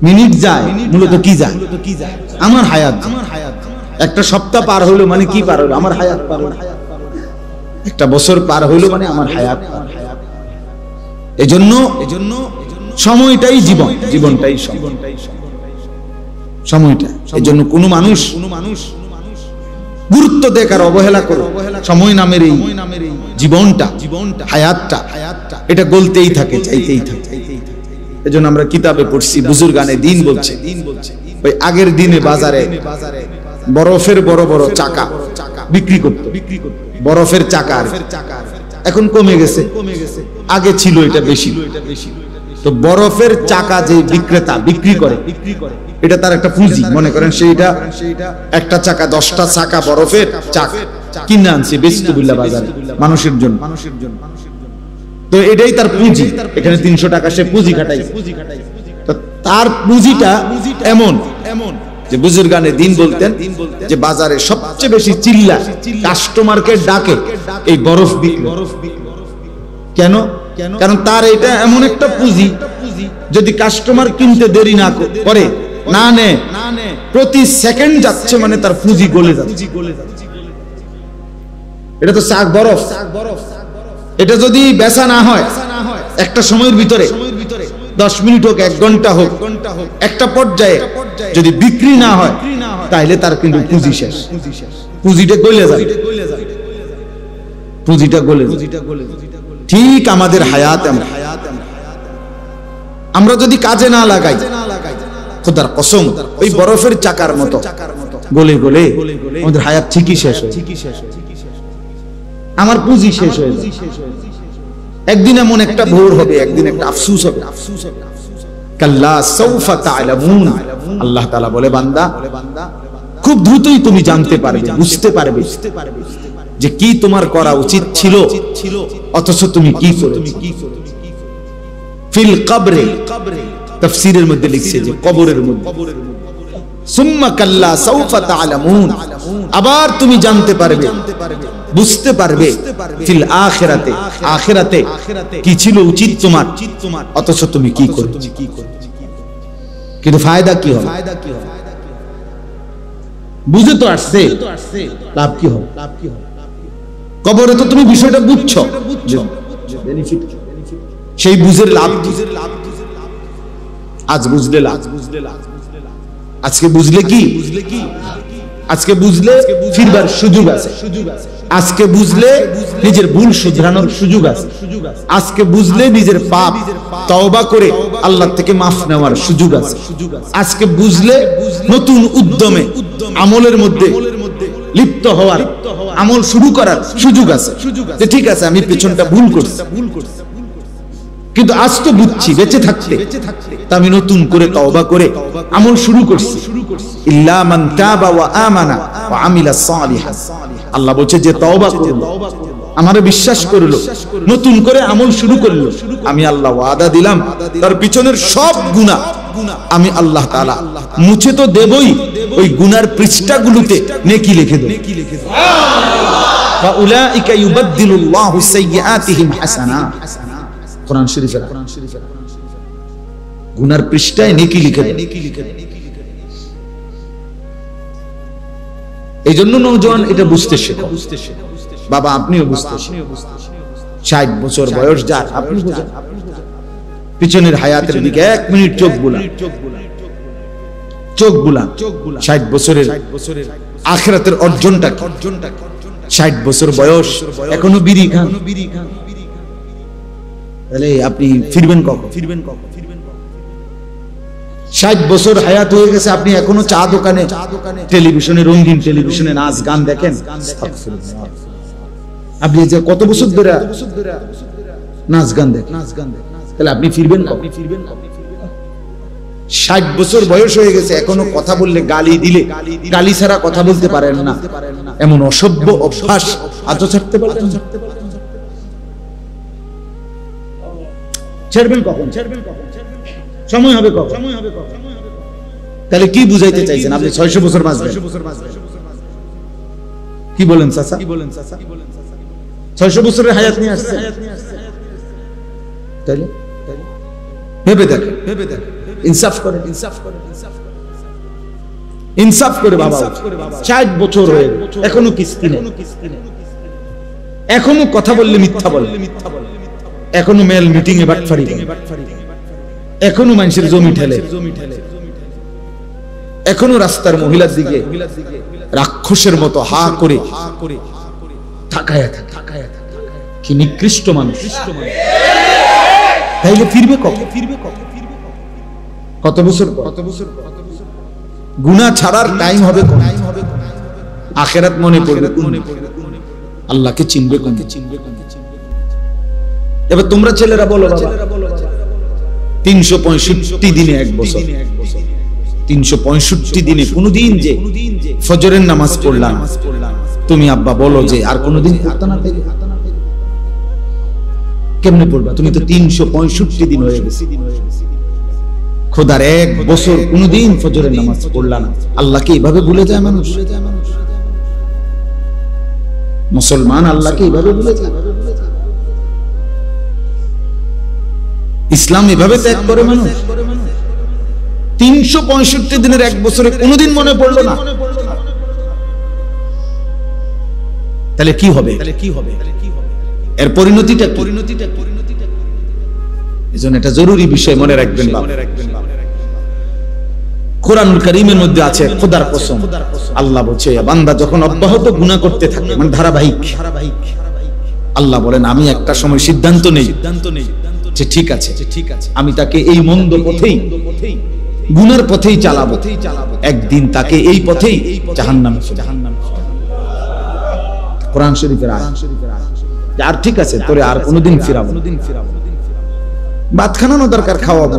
মিনিট যায়, মূলত কি যায়, আমার হায়াত। একটা সপ্তাহ পার হইলো মানে কি পার হইলো, আমার হায়াত পার হইলো। একটা বছর পার হইলো মানে আমার হায়াত। এজন্য সময়টাই জীবন, জীবনটাই সময়টা। এজন্য কোনো মানুষ গুরুত্ব দেখ আর অবহেলা করো সময় নামের এই জীবনটা, হায়াতটা এটা গলতেই থাকে, চাইতেই থাকে। এজন্য আমরা কিতাবে পড়ছি, বুজুর্গানে দিন বলছে, ওই আগের দিনে বাজারে বরফের বড় বড় চাকা বিক্রি করতো, বরফের চাকা, এখন কমে গেছে, আগে ছিল এটা বেশি। তো বরফের চাকা যে বিক্রেতা বিক্রি করে, এটা তার একটা পুঁজি। মনে করেন সেইটা একটা চাকা, 10টা চাকা বরফের চাকা কিনে আনছে বেচতুবিল্লাহ বাজারে মানুষের জন্য। তো এটাই তার পুঁজি, এখানে 300 টাকা সে পুঁজি খাটাইছে। তো তার পুঁজিটা এমন যে বুজুর্গানে দিন বলতেন যে বাজারে সবচেয়ে বেশি চিল্লা কাস্টমারকে ডাকে এই বরফ বিক্রি। কেন? কারণ তার এটা এমন একটা পুঁজি, যদি কাস্টমার কিনতে দেরি না করে, না নেয়, প্রতি সেকেন্ড যাচ্ছে মানে তার পুঁজি গলে যাচ্ছে। এটা তো চাক বরফ, এটা যদি বেচা না হয় একটা সময়ের ভিতরে, 10 মিনিট হোক, 1 ঘন্টা হোক, একটা পর্যায়ে যদি বিক্রি না হয় তাহলে তার কিন্তু পুঁজি শেষ, পুঁজিটা গলে যাবে, পুঁজিটা গলে যাবে। ঠিক আমাদের হায়াত, আমরা যদি কাজে না লাগাই, খোদার কসম ওই বরফের চাকার মতো গলে গলে আমাদের হায়াত ঠিকই শেষ হয়, আমার পুঁজি শেষ হয়ে যায়। একদিন এমন একটা ভোর হবে, একদিন একটা আফসোস হবে। কাল্লা সাউফা তা'লামুন, আল্লাহ তাআলা বলে, বান্দা খুব দ্রুতই তুমি জানতে পারবে, বুঝতে পারবে যে কি তোমার করা উচিত ছিল, অথচ তুমি কি করেছো। ফিল কবরে, তাফসীরের মধ্যে লিখছে যে কবরের মধ্যে। সুম্মা কাল্লা সাউফা তা'লামুন, আবার তুমি জানতে পারবে, বুঝতে পারবে ফিল আখিরাতে, আখিরাতে কি ছিল উচিত তোমার, অথচ তুমি কি করেছো। কিন্তু ফায়দা কি হবে? বুঝে তো আসছে, লাভ কি হবে? কবরে তো তুমি বিষয়টা বুঝছো, সেই বুঝের লাভ কি? আজ বুঝলে লাভ, আজকে বুঝলে কি, আজকে বুঝলে ফিরবার সুযোগ আছে, আজকে বুঝলে নিজের ভুল শুধরানোর সুযোগ আছে, আজকে বুঝলে নিজের পাপ তওবা করে আল্লাহ থেকে মাফ নেওয়ার সুযোগ আছে, আজকে বুঝলে নতুন উদ্যমে আমলের মধ্যে লিপ্ত হওয়ার, আমল শুরু করার সুযোগ আছে। যে ঠিক আছে, আমি পেছনটা ভুল করছি, কিন্তু আজ তো বুঝছি, বেঁচে থাকতে তা আমি নতুন করে তওবা করে আমল শুরু করছি। ইল্লা মান তাবা ওয়া আমানা ওয়া আমিলা সালিহান, আল্লাহ বলছে যে তওবা করলো, আমারে বিশ্বাস করলো, নতুন করে আমল শুরু করলো, আমি আল্লাহ ওয়াদা দিলাম তার পিছনের সব গুনাহ আমি আল্লাহ তাআলা মুছে তো দেবই, ওই গুনার পৃষ্ঠাগুলোতে নেকি লিখে দেব। ওয়া উলাইকা ইউবাদদিলুল্লাহু সাইয়্যাতিহিম হাসানাত, কোরআন শরীফে গুনার পৃষ্ঠায় নেকি লিখে দেন। এই জন্য নওজোয়ান এটা বুঝতে শেখো, বাবা আপনিও বুঝতে শেখো। 60 বছর বয়স যার, আপনি বুঝেন পিছনের হায়াতের দিকে 1 মিনিট চোখ বুলান, চোখ বুলান। 60 বছরের আখিরাতের অর্জনটা, 60 বছর বয়স এখনো বিড়ি খান, তাহলে আপনি ফিরবেন কখন? 60 বছর হায়াত হয়ে গেছে, আপনি এখনো চা দোকানে, টেলিভিশনে, রঙিন টেলিভিশনে নাচ গান দেখেন। আপনি যে কত বছর ধরে নাচ গান দেখেন, তাহলে আপনি ফিরবেন কখন? 60 বছর বয়স হয়ে গেছে, এখনো কথা বললে গালি দিলে গালি ছাড়া কথা বলতে পারেন না, এমন অসভ্য অভ্যাস আজও ছাড়তে পারলেন না। ছাড়বেন কখন? সময় হবে কখন? তাহলে কি বুঝাইতে চাইছেন আপনি? 600 বছর বাঁচবেন? কি বলেন চাচা? 600 বছরের হায়াত নিয়ে আসছে, তাহলে ভেবে দেখ, ইনসাফ করে, ইনসাফ করে বাবা। 60 বছর হয়ে এখনো কিস্তি নেই, এখনো কথা বললে মিথ্যা বলে, এখনো মেল মিটিং এ বাটফারি, এখনো মানুষের জমি ঠেলে, এখনো রাস্তার মহিলার দিকে রাক্ষসের মতো হা করে তাকায়া থাকে। কি নিকৃষ্ট মানুষ। তাইলে ফিরবে কত বছর? গুনাহ ছাড়ার টাইম হবে কোন? আখিরাত মনে পড়বে কোন? আল্লাহকে চিনবে কোন? এবার তোমরা ছেলেরা বলো বাবা, 365 দিনে এক বছর, 365 দিনে কোনদিন যে ফজরের নামাজ পড়লাম, তুমি আব্বা বলো যে আর কোনদিন পড়তা না? কেমনে পড়বা? তুমি তো 365 দিন হয়ে গেছে, খোদার এক বছর কোনদিন ফজরের নামাজ পড়লা না। আল্লাহকে এইভাবে ভুলে যায় মানুষ? মুসলমান আল্লাহকে এইভাবে ভুলে যায়? ইসলাম এভাবে ত্যাগ করে মানুষ? 365 দিনের এক বছরে কোনদিন মনে পড়লো না, তাহলে কি হবে? এর পরিণতিটা এজন্য এটা জরুরি বিষয় মনে রাখবেন। কোরআনুল কারীমের মধ্যে আছে খোদার কসম, আল্লাহ বলছে বান্দা যখন অব্যাহত গুনাহ করতে থাকে, মানে ধারাবাহিক, আল্লাহ বলেন আমি একটা সময় সিদ্ধান্ত নেই যে ঠিক আছে আমি তাকে এই মন্দ পথেই, গুনার পথেই চালাবো, একদিন তাকে এই পথেই জাহান্নামে। কোরআন শরীফের আয়াত। আর ঠিক আছে তোরে আর কোনোদিন ফিরাবো, ভাত খানানো দরকার, খাওয়াবো,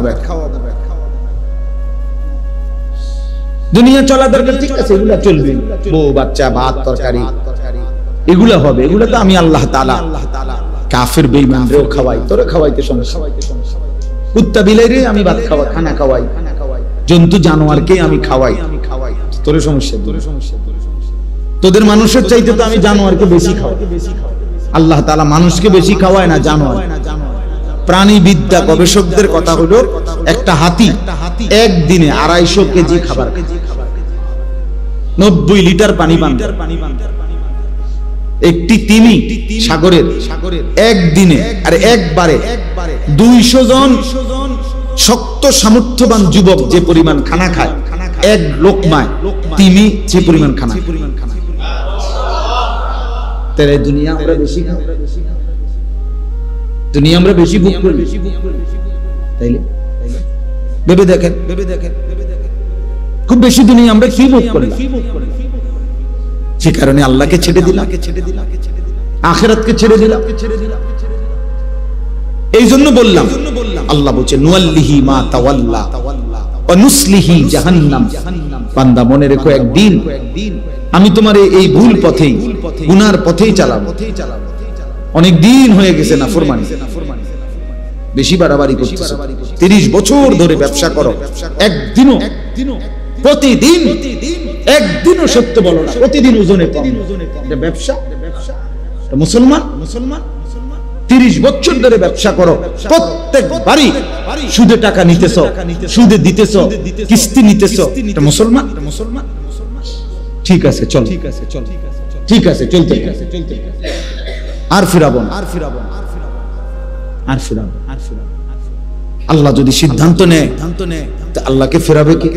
দুনিয়া চলা দরকার, ঠিক আছে এগুলা চলবে, বউ বাচ্চা ভাত তরকারি এগুলা হবে, এগুলা তো আমি আল্লাহ তাআলা কাফের বেঈমানরেও খাওয়াই, তোরে খাওয়াইতে সমস্যা, কুত্তা বিলাইরে আমি ভাত খাওয়া খানা খাওয়াই, জন্তু জানোয়ারকে আমি খাওয়াই, তোরে সমস্যা? তোদের মানুষের চাইতে তো আমি জানোয়ারকে বেশি খাওয়াই। আল্লাহ তাআলা মানুষকে বেশি খাওয়ায় না জানোয়ার। প্রাণীবিদ্যা গবেষকদের কথা হলো একটা হাতি একদিনে 250 কেজি খাবার, 90 লিটার পানি পান। একটি তিমি সাগরের একদিনে আর একবারে 200 জন শক্ত সামর্থ্যবান যুবক যে পরিমাণ খানা খায়, এক লোকমায় তিমি যে পরিমাণ খানা। তাই দুনিয়া আমরা বেশি খাই, দুনিয়া আমরা বেশি ভোগ করি, তাইলে ভেবে দেখেন খুব বেশি দুনিয়া আমরা কি ভোগ করি। সে কারণে আল্লাহকে ছেড়ে দিলাম, আখিরাতকে ছেড়ে দিলাম। এই জন্য বললাম, আল্লাহ বলছে নুয়াল্লিহি মা তাওয়াল্লা ওয়া নুসলিহি জাহান্নাম। বান্দা মনে রেখো একদিন আমি তোমার এই ভুল পথেই, গুনার পথেই চালাবো। অনেক দিন হয়ে গেছে না ফরমানি, বেশি বাড়াবাড়ি করতেছো। 30 বছর ধরে ব্যবসা করো, একদিনও প্রতিদিন একদিনও সত্য বলো না, প্রতিদিন ওজনে কম। এটা ব্যবসা? মুসলমান 30 বছর ধরে ব্যবসা করো, প্রত্যেকবারই সুদে টাকা নিতেছো, সুদে দিতেছো, কিস্তি নিতেছো, এটা মুসলমান? ঠিক আছে চল, ঠিক আছে চলতে, আর ফিরাবো না, আর ফিরাবো, আল্লাহ যদি সিদ্ধান্ত নেয় আল্লাহকে ফেরাবে কি?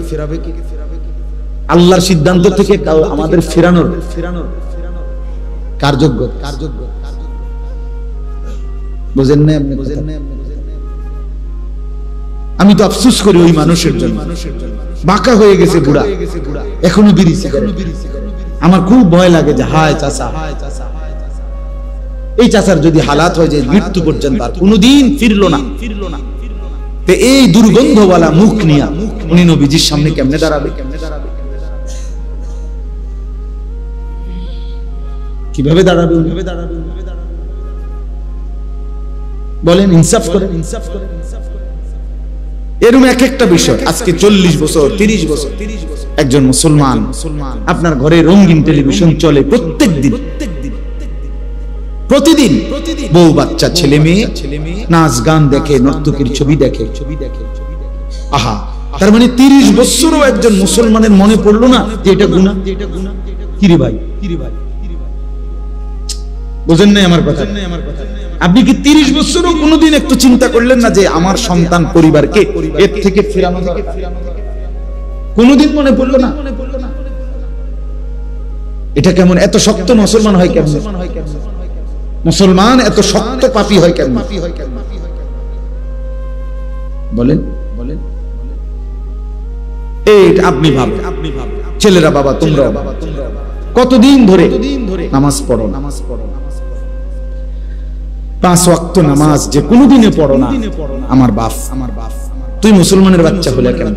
আল্লাহর সিদ্ধান্ত থেকে আমাদের ফেরানোর কার্যজ্ঞ বুঝেন না? আমি তো আফসোস করি ওই মানুষের জন্য, বাঁকা হয়ে গেছে বুড়া, এখনো বিড়ি সিগারেট। আমার খুব ভয় লাগে যে হায় চাচা, এই চাচার যদি হালাত হয়ে যায় মৃত্যু পর্যন্ত আর কোনোদিন ফিরলো না, তো এই দুর্গন্ধওয়ালা মুখ নিয়ে উনি নবীজির সামনে কেমনে দাঁড়াবে? কিভাবে দাঁড়াবে? বলেন, ইনসাফ করেন। এরকম এক একটা বিষয়। আজকে 40 বছর 30 বছর একজন মুসলমান, আপনার ঘরে রঙিন টেলিভিশন চলে প্রত্যেক দিন, প্রতিদিন বউ বাচ্চা ছেলে মেয়ে নাচ গান দেখে, নর্তকীর ছবি দেখে। আহা, তার মানে 30 বছরও একজন মুসলমানের মনে পড়লো না যে এটা গুনাহ? কিরে ভাই, বুঝেন নাই আমার কথা? আপনি কি 30 বছরও কোনোদিন একটু চিন্তা করলেন না যে আমার সন্তান পরিবারকে এর থেকে ফেরানো দরকার? কোনোদিন মনে পড়লো না? এটা কেমন এত শক্ত মুসলমান হয় কেমন? মুসলমান এত শক্ত পাপী হয় কেন? বলেন বলেন, এইটা আপনি ভাবেন। ছেলেরা বাবা, তোমরা কতদিন ধরে নামাজ পড়ো? 5 ওয়াক্ত নামাজ যে কোনোদিনে পড়ো না। আমার বাপ, তুই মুসলমানের বাচ্চা হলে কেন?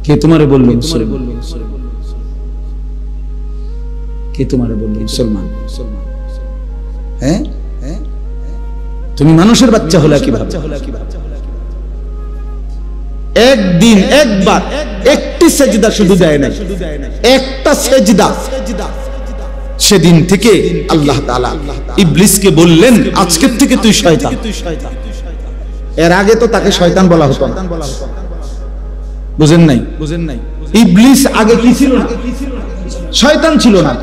কে তোমারে বলল কে তোমারে বলল মুসলমান? হ্যাঁ, তুমি মানুষের বাচ্চা হলে কিভাবে? একদিন একবার একটি সেজদা শুধু দেয় না, একটা সেজদা। সেদিন থেকে আল্লাহ তাআলা ইবলিসকে বললেন, আজকের থেকে তুই শয়তান। এর আগে তো তাকে শয়তান বলা হতো না। বুঝেন নাই? ইবলিস আগে কি ছিল না? শয়তান ছিল না,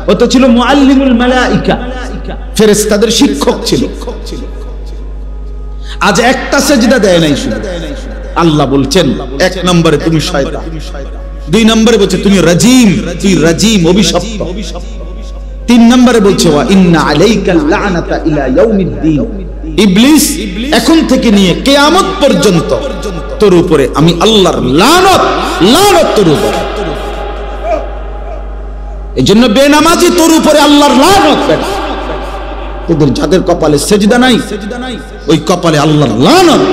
ও তো ছিল মুআল্লিমুল মালাইকা, ফেরেশতাদের শিক্ষক ছিল। আজ একটা সেজদা দেয় নাই শুধু। আল্লাহ বলছেন, 1 নম্বরে তুমি শয়তান, 2 নম্বরে বলছে তুমি রাজিম, তুই রাজিম, অভিশপ্ত। 3 নম্বরে বলছে ওয়া ইন্না আলাইকাল লা'নাতা ইলা ইয়াউমিদ্দিন, ইবলিস এখন থেকে নিয়ে কিয়ামত পর্যন্ত তোর উপরে আমি আল্লাহর লানত তোর উপরে। এজন্য বেনামাজি তোর উপরে আল্লাহর লানত। তোদের যাদের কপালে সেজদা নাই, ওই কপালে আল্লাহর লানত,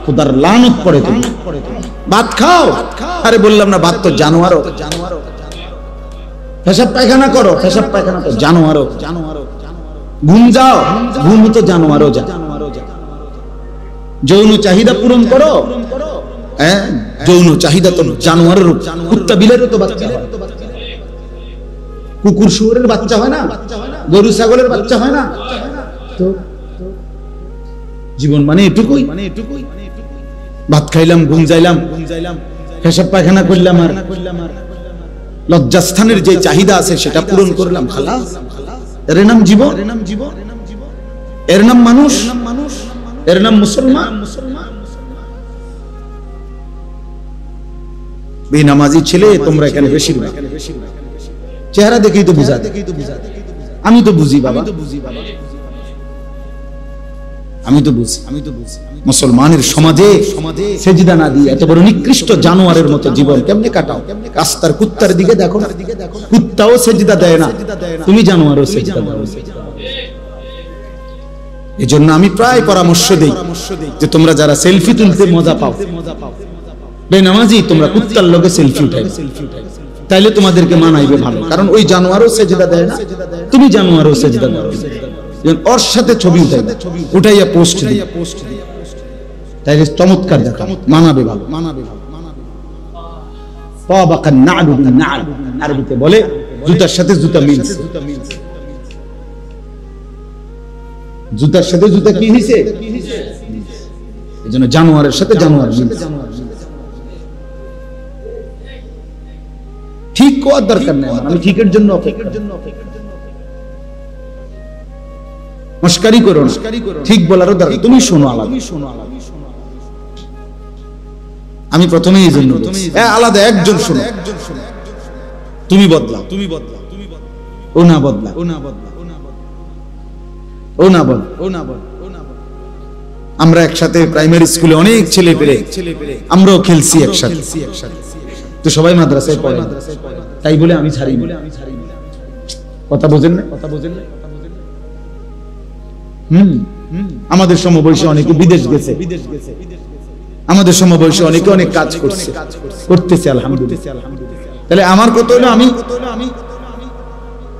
খোদার লানত পড়ে। তুমি ভাত খাও, আরে বললাম না ভাত তো জানোয়ারও। পেশাব পায়খানা করো, পেশাব পায়খানা তো জানোয়ারও। ঘুম যাও, ঘুম তো জানোয়ারও যা। যৌন চাহিদা পূরণ করো, হ্যাঁ, যৌন চাহিদা তো জানোয়ারের। কুত্তা বিলেরও তো বাচ্চা হয়, কুকুর শুয়োরের বাচ্চা হয় না, গরু ছাগলের বাচ্চা হয় না। তো জীবন মানে এটুকুই। ভাত খাইলাম, ঘুম যাইলাম, পেশাব পায়খানা করলাম, আর লজ্জাস্থানের যে চাহিদা আছে সেটা পূরণ করলাম, খালাস। এর নাম জীবন, এর নাম মানুষ, এর নাম মুসলমান। বেনামাজি ছেলে তোমরা এখানে বেশিরভাগ। চেহারা দেখেই তো বুঝা, আমি তো বুঝি বাবা, আমি তো বুঝি। মুসলমানের সমাজে সেজদা না দিয়ে এত বড় নিকৃষ্ট জানোয়ারের মতো জীবন কেমনে কাটাও? রাস্তার কুত্তার দিকে দেখো, কুত্তাও সেজদা দেয় না, তুমি জানোয়ারও সেজদা দাও। এজন্য আমি প্রায় পরামর্শ দেই যে তোমরা যারা সেলফি তুলতে মজা পাও, বেনামাজি তোমরা কুত্তার লগে সেলফি উঠাই, তাইলে তোমাদেরকে মানাইবে ভালো। কারণ ওই জানোয়ারও সেজদা দেয় না, তুমি জানোয়ারও সেজদা দাও। ওর সাথে ছবি উঠাইয়া পোস্ট দিই, তাইলে চমৎকার দেখা, মানাবে ভালো। আরবিতে বলে জুতার সাথে জুতা মিলছে, জুতার সাথে জুতা কি হইছে? এজন্য জানোয়ারের সাথে জানোয়ার মিলছে। ঠিক কোয়ার দরকার নেই, আমি ঠিকের জন্য অপেক্ষা। মস্কারি করো না, ঠিক বলারও দরকার। তুমি শোনো আলাদা, আমি প্রথমে এই জন্য আলাদা একজন শোনো। তুমি বদলাও, ও না বদলা, ও না বল। আমরা একসাথে প্রাইমারি স্কুলে অনেক ছেলে পেলে আমরাও খেলছি একসাথে, তো সবাই মাদ্রাসায় পড়ে, তাই বলে আমি ছাড়ি। কথা বোঝেন না? আমাদের সমবয়সী অনেকে বিদেশ গেছে, আমাদের সমবয়সী অনেকে অনেক কাজ করছে, করতেছে, আলহামদুলিল্লাহ। তাহলে আমার কত হলো, আমি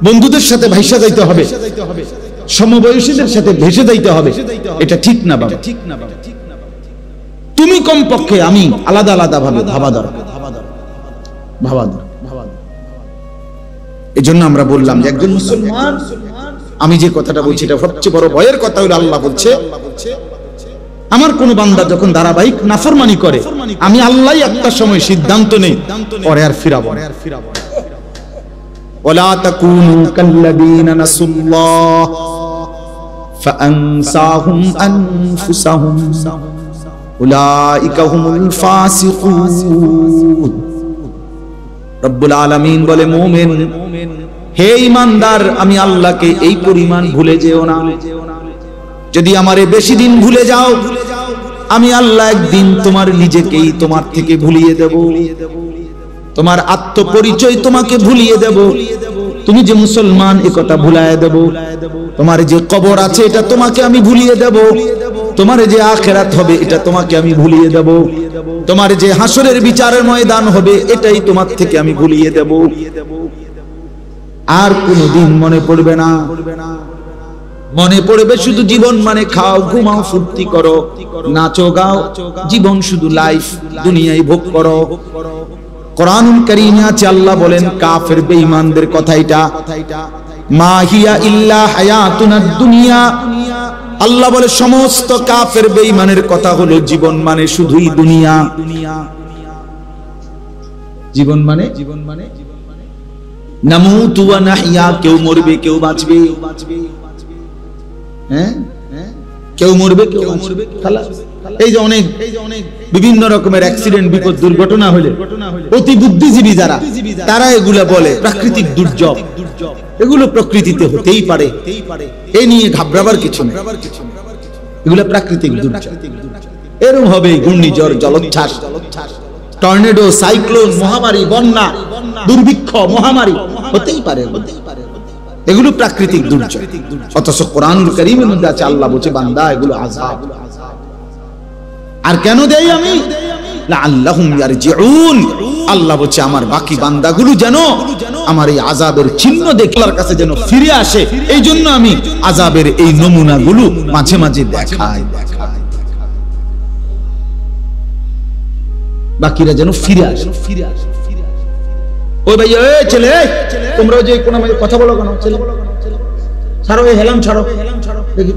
বন্ধুদের সাথে ভাইসা যাইতে হবে, সমবয়সীদের সাথে ভেসে যাইতে হবে, এটা ঠিক না বাবা। তুমি কমপক্ষে, আমি আলাদা আলাদা ভাবে ভাবা দরকার। এই জন্য আমরা বললাম যে একজন মুসলমান, আমি যে কথাটা বলছি এটা সবচেয়ে বড় ভয়ের কথা হলো, আল্লাহ বলছে আমার কোন বান্দা যখন ধারাবাহিক নাফরমানি করে, আমি আল্লাহ একটা সময় সিদ্ধান্ত নেই, পরে আর ফিরাবো না। ওয়ালা তাকুনু কাল্লাযীনা নাসুল্লাহ ফাআনসাহুম আনফুসাহুম উলাইকা হুমুল ফাসিকুন। রব্বুল আলামিন বলে মুমিন হে ঈমানদার আমি আল্লাহকে এই পরিমাণ ভুলে যেও না, যদি আমারে বেশি দিন ভুলে যাও আমি আল্লাহ একদিন তোমার নিজেকেই তোমার থেকে ভুলিয়ে দেব, তোমার আত্মপরিচয় তোমাকে ভুলিয়ে দেব, তুমি যে মুসলমান এ কথা ভুলায় দেব, তোমার যে কবর আছে এটা তোমাকে আমি ভুলিয়ে দেব, তোমার যে আখিরাত হবে এটা তোমাকে আমি ভুলিয়ে দেব, তোমার যে হাসরের বিচারের ময়দান হবে এটাই তোমার থেকে আমি ভুলিয়ে দেব, আর কোনোদিন মনে পড়বে না। মনে পড়বে শুধু জীবন মানে খাও ঘুমাও ফুর্তি করো নাচো গাও, জীবন শুধু লাইফ, দুনিয়ায় ভোগ করো। কোরআনুল কারীমে আছে আল্লাহ বলেন কাফের বেঈমানদের কথা, এটা মা হিয়া ইল্লা হায়াতুনাদ দুনিয়া, আল্লাহ বলে সমস্ত কাফের বেঈমানের কথা হলো জীবন মানে শুধুই দুনিয়া। জীবন মানে নামুতু ওয়া নাহইয়া, কেউ মরবে কেউ বাঁচবে, হ্যাঁ কেউ মরবে কেউ বাঁচবে। এই যে অনেক বিভিন্ন রকমের অ্যাক্সিডেন্ট বিপদ দুর্ঘটনা হলে অতি বুদ্ধিজীবী যারা তারা এগুলা বলে প্রাকৃতিক দুর্যোগ, এগুলো প্রকৃতিতে হতেই পারে, এই নিয়ে ঘাবড়াবার কিছু নেই, এগুলো প্রাকৃতিক দুর্যোগ। এরকম হবে ঘূর্ণিঝড়, জলোচ্ছ্বাস, টর্নেডো, সাইক্লোন, মহামারী, বন্যা, দুর্ভিক্ষ, মহামারী হতেই পারে, এগুলো প্রাকৃতিক দুর্যোগ। অথচ কোরআনুল কারীমের মধ্যে আছে আল্লাহ বলছে বান্দা এগুলো আযাব। আর কেন দেই আমি? লাআল্লাহুম ইয়ারজিউন, আল্লাহ বলছে আমার বাকি বান্দাগুলো যেন আমার এই আযাবের চিহ্ন দেখে আল্লাহর কাছে যেন ফিরে আসে, এই জন্য আমি আযাবের এই নমুনাগুলো মাঝে মাঝে দেখাই, বাকিরা যেন ফিরে আসে। ওই ভাই এই ছেলে তোমরা যে কোন কথা বলো কেন? ছেলে ছাড়ো, এই হেলাম ছাড়ো, দেখি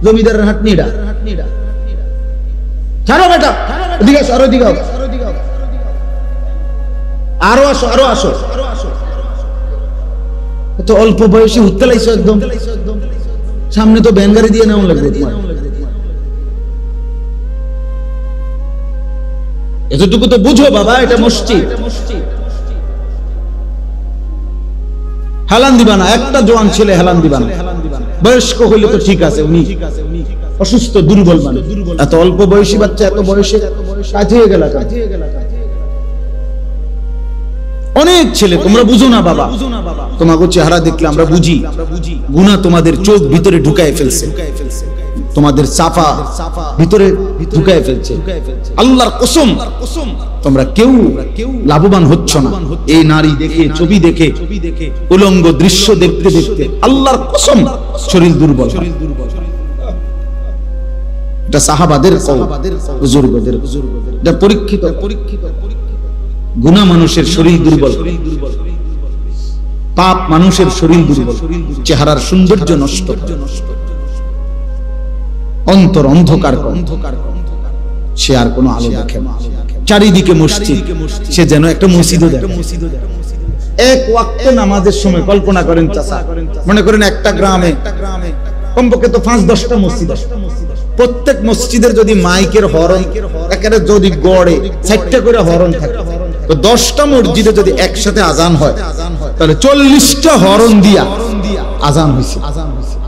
জমিদারের হাটনিটা ছাড়ো বেটা, এদিকে আসো, আরো এদিকে আরো আসো, আরো আসো। তো অল্প বয়সে উঠতে লাগছো একদম, সামনে তো ভ্যান গাড়ি দিয়ে নেওয়া লাগবে তোমার। এতটুকু তো বুঝো বাবা, এটা মসজিদ। হেলান দিবা না, একটা জোয়ান ছেলে হেলান দিবা না, বয়স্ক হইলে তো ঠিক আছে, উনি অসুস্থ দুর্বল মানুষ, এত অল্প বয়সী বাচ্চা এত বয়সে কাজ হয়ে গেল। অনেক ছেলে তোমরা বুঝো না বাবা, তোমাকে চেহারা দেখলে আমরা বুঝি গুনাহ তোমাদের চোখ ভিতরে ঢুকায় ফেলছে, তোমাদের সাফা ভিতরে ঢুকায় ফেলছে। আল্লাহর কসম তোমরা কেউ লাভবান হচ্ছ না এই নারী দেখে, ছবি দেখে, উলঙ্গ দৃশ্য দেখতে দেখতে। আল্লাহর কসম শরীর দুর্বল। এটা সাহাবাদের কওল, বুজুর্গদের, এটা পরীক্ষিত। গুনাহ মানুষের শরীর দুর্বল, পাপ মানুষের শরীর দুর্বল, চেহারার সৌন্দর্য নষ্ট, অন্তর অন্ধকার, সে আর কোনো আলো দেখে না। চারিদিকে মসজিদ, সে যেন একটা মসজিদও দেখে। এক ওয়াক্ত নামাজের সময় কল্পনা করেন চাচা, মনে করেন একটা গ্রামে কমপক্ষে তো 5-10টা মসজিদ, প্রত্যেক মসজিদের যদি মাইকের হরন একেবারে যদি গড়ে 4টা করে হরন থাকে, তো 10টা মসজিদে যদি একসাথে আজান হয় তাহলে 40টা হরন দিয়া আজান হয়েছে।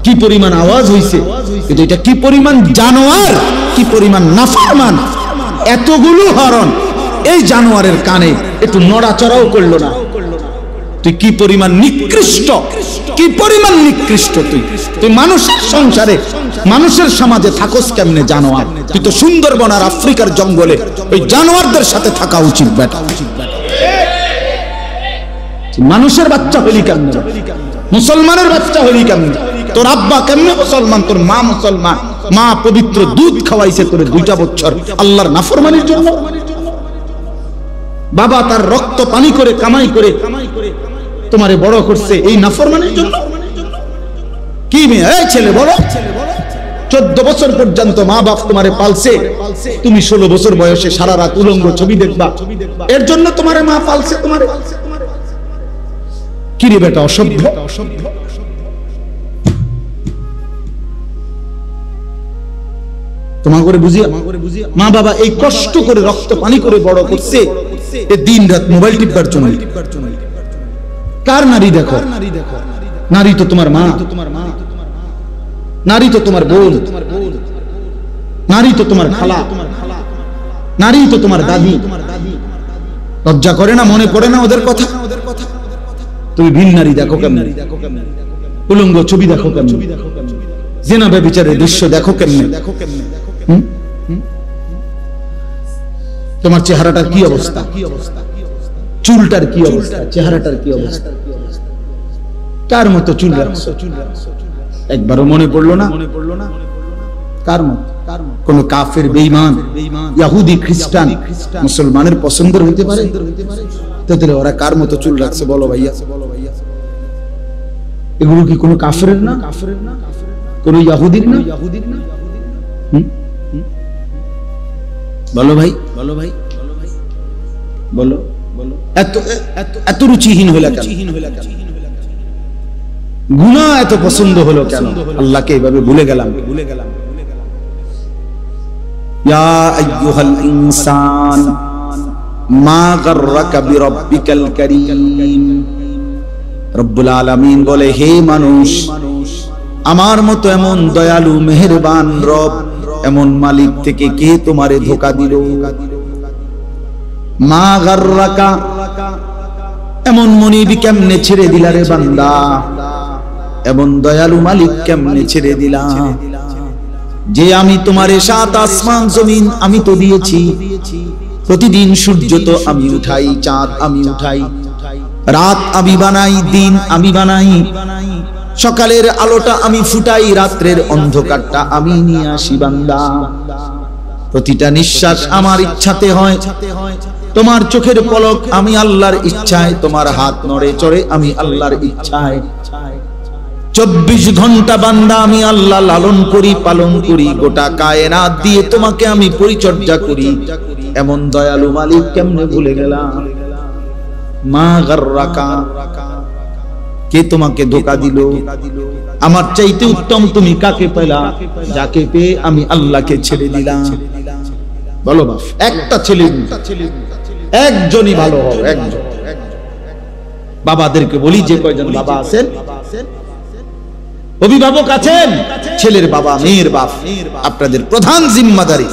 কি পরিমাণ আওয়াজ হয়েছে, কিন্তু এটা কি পরিমাণ জানোয়ার, কি পরিমাণ নাফরমান, এতগুলো হরন এই জানোয়ারের কানে একটু নড়াচড়াও করলো না। তুই কি পরিমাণ নিকৃষ্ট, কি পরিমাণ নিকৃষ্ট, তুই মানুষের সংসারে মানুষের সমাজে থাকস কেমনে জানোয়ার? তুই তো সুন্দরবন আর আফ্রিকার জঙ্গলে ওই জানোয়ারদের সাথে থাকা উচিত বেটা। মানুষের বাচ্চা হলি কেমনে, মুসলমানের বাচ্চা হলি কেমনে? তোর আব্বা কেমনে মুসলমান, তোর মা মুসলমান, মা পবিত্র দুধ খাওয়াইছে তোরে 2টা বছর আল্লাহর নাফরমানির জন্য। বাবা তার রক্ত পানি করে কামাই করে তোমারে বড় করছে এই নাফরমানির জন্য। কি মেয়ে, এই ছেলে বলো, 14 বছর পর্যন্ত মা বাপ তোমারে পালছে, তুমি 16 বছর বয়সে সারা রাত উলঙ্গ ছবি দেখবা, এর জন্য তোমারে মা পালছে তোমারে? কি রে বেটা, অসভ্য। তোমাকে বুঝিয়া মা বাবা এই কষ্ট করে রক্ত পানি করে বড় করছে, দিন রাত মোবাইল টিপবার জন্য। কার নারী দেখো? নারী তো তোমার মা, নারী তো তোমার বোন, নারী তো তোমার খালা, নারী তো তোমার দাদি। লজ্জা করে না? মনে পড়ে না ওদের কথা? তুমি ভিন নারী দেখো কেমন, উলঙ্গ ছবি দেখো কেমন, জিনা ব্যভিচারের দৃশ্য দেখো কেমনে। তোমার চেহারাটার কি অবস্থা, চুলটার কি অবস্থা, চেহারাটার কি অবস্থা, কার মতো চুল রাখছো? একবারও মনে পড়লো না? কার মতো? কোন কাফের, বেঈমান, ইহুদি, খ্রিস্টান, মুসলমানের পছন্দের হতে পারে? তাহলে ওরা কার মতো চুল রাখছে বলো ভাইয়া? এগুলো কি কোনো কাফেরের না? কোন ইহুদির না? বলো ভাই, বলো ভাই, বলো বলো। এত রুচিহীন হলো কেন? গুনাহ এত পছন্দ হলো কেন? আল্লাহকে এভাবে ভুলে গেলাম। ইয়া আইয়ুহাল ইনসান মা গাররাকা বিরাব্বিকাল কারীম। রব্বুল আলামিন বলে, হে মানুষ, আমার মতো এমন দয়ালু মেহেরবান রব, এমন মালিক থেকে কে তোমারে ধোঁকা দিল? মা গাররাকা, এমন মনিবি কেমনে ছেড়ে দিলা রে বান্দা? এমন দয়ালু মালিক কেমনে ছেড়ে দিলা? যে আমি তোমারে সাত আসমান জমিন আমি তো দিয়েছি, প্রতিদিন সূর্য তো আমি উঠাই, চাঁদ আমি উঠাই, রাত আমি বানাই, দিন আমি বানাই, সকালের আলোটা আমি ফুটাই, রাত্রের অন্ধকারটা আমি নিয়ে আসি বান্দা। প্রতিটা নিঃশ্বাস আমার ইচ্ছাতে হয়, তোমার চোখের পলক আমি আল্লাহর ইচ্ছায়, তোমার হাত নড়ে চড়ে আমি আল্লাহর ইচ্ছায়। 24 ঘন্টা বান্দা আমি আল্লাহ লালন করি, পালন করি, গোটা কায়নাত দিয়ে তোমাকে আমি পরিচর্যা করি। এমন দয়ালু মালিক কেমনে ভুলে গেলাম? মা গাররাকা, কে তোমাকে ধোঁকা দিল? আমার চাইতে উত্তম তুমি কাকে পেলা? যাকে পেয়ে আমি আল্লাহকে ছেড়ে দিলাম। বলো বাপ, একটা ছেলে, একজনই ভালো হও, একজন। বাবাদেরকে বলি, যে কয়জন বাবা আছেন, অভিভাবক আছেন, ছেলের বাবা, মেয়ের বাপ, আপনাদের প্রধান জিম্মাদারি,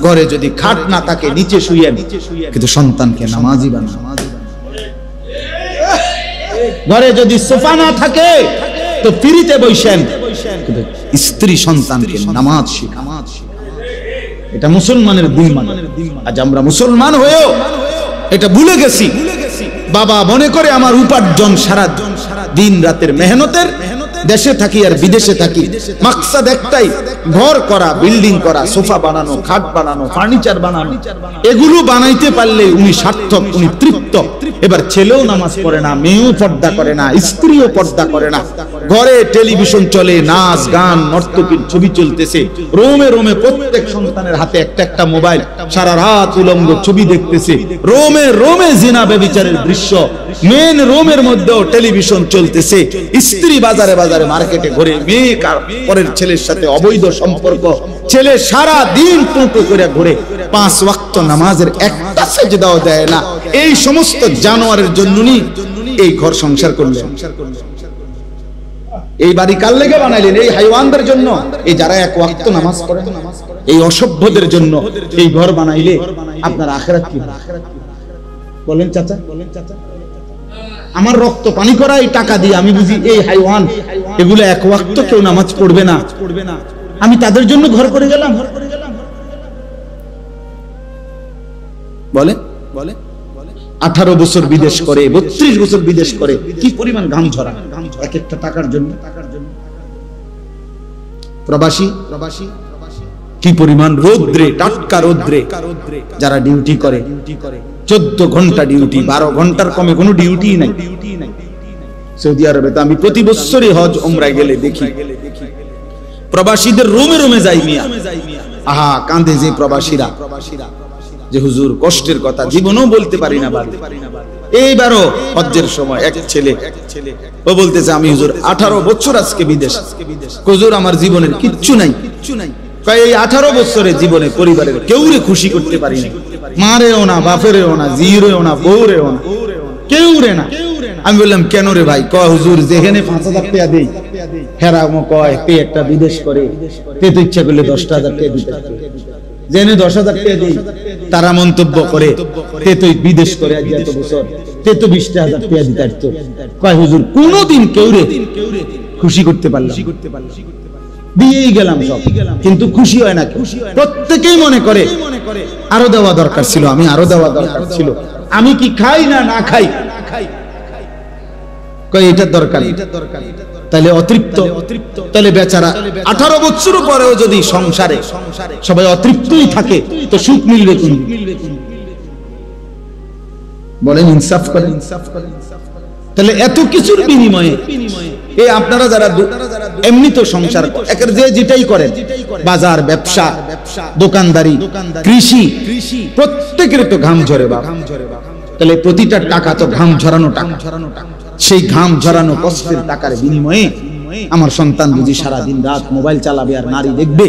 ঘরে যদি খাট না থাকে নিচে শুয়েন, কিন্তু সন্তানকে নামাজি বানান। ঘরে যদি সোফা না থাকে তো ফ্রিতে বসেন, কিন্তু স্ত্রী সন্তানকে নামাজ শেখান। এটা মুসলমানের গুণ। আজ আমরা মুসলমান হয়েও এটা ভুলে গেছি। বাবা মনে করে আমার উপার্জন সারা দিন রাতের মেহনতের, দেশে থাকি আর বিদেশে থাকি, মাকসাদ একটাই, ঘর করা, বিল্ডিং করা, সোফা বানানো, খাট বানানো, ফার্নিচার বানানো। এগুলো বানাইতে পারলে উনি সার্থক, উনি তৃপ্ত। এবার ছেলেও নামাজ পড়ে না, মেয়েও পর্দা করে না, স্ত্রীও পর্দা করে না, ঘরে টেলিভিশন চলে, নাচ গান নর্তকীর ছবি চলতেছে, রোমে রোমে প্রত্যেক সন্তানের হাতে একটা একটা মোবাইল, সারা রাত উলঙ্গ ছবি দেখতেছে, রোমে রোমে জিনা ব্যভিচারের দৃশ্য, মেন রোমের মধ্যেও টেলিভিশন চলতেছে, স্ত্রী বাজারে বাজারে মার্কেটে ঘুরে, মেয়ে পরের ছেলের সাথে অবৈধ সম্পর্ক, ছেলে সারা দিন টুঁটো করে ঘুরে, 5 ওয়াক্ত নামাজের একটা সেজদাও দেয় না। এই সমস্ত জানোয়ারের জন্যই এই ঘর সংসার করলেন। এই বাড়ি কার লেগে বানাইলেন? এই হাইওয়ানদের জন্য, এই যারা 1 ওয়াক্ত নামাজ পড়ে, এই অসভ্যদের জন্য এই ঘর বানাইলে আপনার আখিরাত কি বলেন চাচা? আমার রক্ত পানি করা এই টাকা দিয়ে আমি বুঝি এই হাইওয়ান, এগুলো 1 ওয়াক্ত কেউ নামাজ পড়বে না, আমি তাদের জন্য ঘর করে গেলাম। বলে 18 বছর বিদেশ করে, 32 বছর বিদেশ করে, কি পরিমাণ ঘাম ঝরা এক একটা টাকার জন্য। প্রবাসী কি পরিমাণ রোদ্রে, টাটকা রোদ্রে যারা ডিউটি করে, 14 ঘন্টা ডিউটি, 12 ঘন্টার কমে কোনো ডিউটি নাই সৌদি আরবে। তো আমি প্রতি বছরই হজ উমরায় গেলে দেখি প্রবাসীদের রোমে রোমে যাই মিয়া, আহা কাঁদে যে প্রবাসীরা, যে হুজুর কষ্টের কথা জীবনেও বলতে পারি না। এইবারও হজ্জের সময় এক ছেলে ও বলতেছে, আমি হুজুর 18 বছর আজকে বিদেশ, হুজুর আমার জীবনের কিচ্ছু নাই, এই 18 বছরের জীবনে পরিবারের কেউরে খুশি করতে পারি না, মারেও না, বাপেরেও না, জিরেও না, বউরেও না, কেউরে না। আমি বললাম কেন রে ভাই? কয় হুজুর যেখানে 5000 টাকা দেই হেরা কয় তে একটা বিদেশ করে, তে তো ইচ্ছা করলে 10000 টাকা দিতে পারে। জেনে 10000 টাকা দেই, তারা মন্তব্য করে তে তো বিদেশ করে আজ এত বছর, তে তো 20000 টাকা দিতে পারতো। কয় হুজুর কোনদিন কেউরে খুশি করতে পারলাম, দিয়েই গেলাম সব, কিন্তু খুশি হয় না। প্রত্যেকেই মনে করে আরো দেওয়া দরকার ছিল, আমি আরো দেওয়া দরকার ছিল, আমি কি খাই না না খাই, কয় এটা দরকার, তাহলে অতৃপ্ত, তাহলে বেচারা 18 বছর পরেও যদি সংসারে সবাই অতৃপ্তই থাকে তো সুখ মিলবে কোন? বলেন ইনসাফ করেন। তাহলে এত কিছুর বিনিময়ে এই আপনারা যারা এমনি তো সংসার একের যে যেটাই করেন, বাজার, ব্যবসা, দোকানদারি, কৃষি, প্রত্যেকের তো ঘাম ঝরে বাবা। তাহলে প্রতিটা টাকা তো ঘাম ঝরানো টাকা, সেই ঘাম ঝরানো কষ্টের টাকার বিনিময়ে আমার সন্তান বুঝি সারাদিন রাত মোবাইল চালাবে আর নারী দেখবে,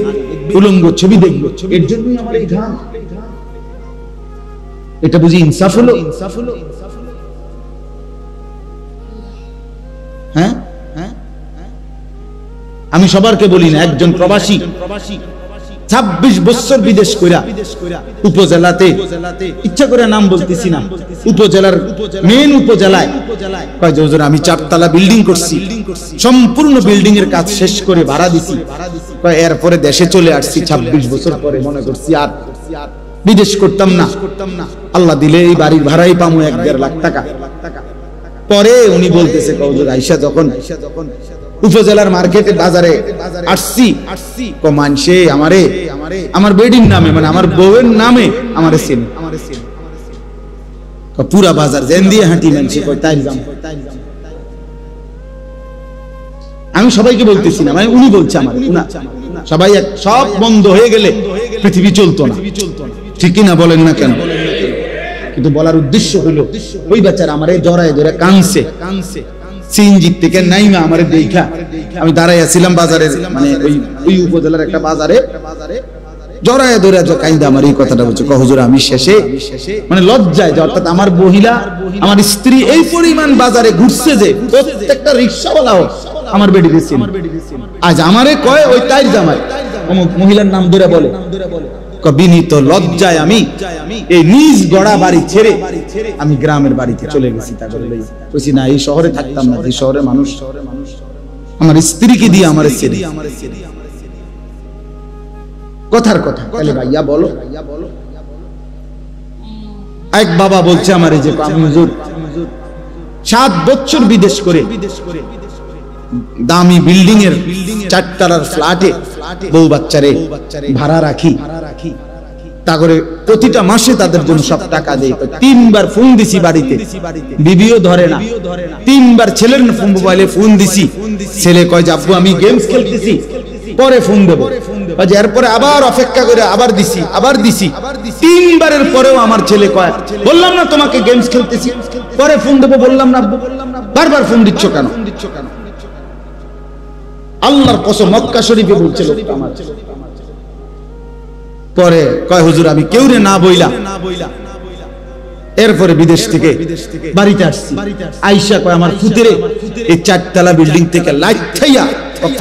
উলঙ্গ ছবি দেখবে, এর জন্যই আমার এই ঘাম। এটা বুঝি ইনসাফ হলো? হ্যাঁ, আমি সবারকে বলি না, একজন প্রবাসী 26 বছর বিদেশ কইরা উপজেলাতে, ইচ্ছা করে নাম বলতেছি না, উপজেলার মেন উপজেলায় কয় যে হুজুর আমি 4 তলা বিল্ডিং করছি, সম্পূর্ণ বিল্ডিং এর কাজ শেষ করে ভাড়া দিছি, কয় এরপরে দেশে চলে আসছি 26 বছর পরে, মনে করছি আর বিদেশ করতাম না, আল্লাহ দিলে এই বাড়ির ভাড়াই পামু 1-1.5 লাখ টাকা। পরে উনি বলতেছে হুজুর আইসা যখন উপজেলার মার্কেটে বাজারে আসছি, মানছে আমারে আমার বেডির নামে, মানে আমার বউয়ের নামে আমারে চিনে, পুরা বাজার জেন দিয়ে হাঁটি মানছে, তাই যাম। আমি সবাইকে বলতেছি না, মানে উনি বলছে আমার, সবাই সব বন্ধ হয়ে গেলে পৃথিবী চলতো না, ঠিক না বলেন না কেন? কিন্তু বলার উদ্দেশ্য হলো ওই বেচারা আমারে জড়ায় ধরে কানছে, সিএনজি থেকে নাইমা আমারে দেখা, আমি দাঁড়াইয়া ছিলাম বাজারের, মানে ওই উপজেলার একটা বাজারে, জড়ায় ধরে কাইন্দা আমার এই কথাটা বলছে, হুজুর আমি শেষে, মানে লজ্জায়, অর্থাৎ আমার মহিলা, আমার স্ত্রী এই পরিমাণ বাজারে ঘুরছে যে প্রত্যেকটা রিকশাওয়ালাও আমার বেডি দিচ্ছে, আজ আমারে কয় ওই তাই জামাই অমুক মহিলার নাম ধরে বলে, বিনীত লজ্জায় আমি এই নিজ গড়া বাড়ি ছেড়ে আমি গ্রামের বাড়িতে চলে গেছি। তারপরে বলছি না, এই শহরে থাকতাম না, এই শহরে মানুষ আমার স্ত্রীকে দিয়ে আমার ছেড়ে, কথার কথা। তাহলে ভাইয়া বলো, এক বাবা বলছে আমার যে আমি হুজুর 7 বছর বিদেশ করে দামি বিল্ডিং এর 4 তলার ফ্ল্যাটে বউ বাচ্চারে ভাড়া রাখি, তারপরে প্রতিটা মাসে তাদের জন্য সব টাকা দেই। 3 বার ফোন দিছি বাড়িতে, বিবিও ধরে না। 3 বার ছেলের মোবাইলে ফোন দিছি, ছেলে কয় যে আব্বু আমি গেমস খেলতেছি, পরে ফোন দেবো। এরপরে আবার অপেক্ষা করে আবার দিছি, আবার দিছি, 3 বারের পরেও আমার ছেলে কয় বললাম না তোমাকে গেমস খেলতেছি, পরে ফোন দেবো, বললাম না আব্বু, বারবার ফোন দিচ্ছ কেন? আল্লাহর কসম মক্কা শরীফে বলছে লোকটা আমার। পরে কয় হুজুর আমি কেউরে না বইলা এরপরে বিদেশ থেকে বাড়িতে আসছি, আইসা কয় আমার ফুতেরে এই 4 তলা বিল্ডিং থেকে লাইট থাইয়া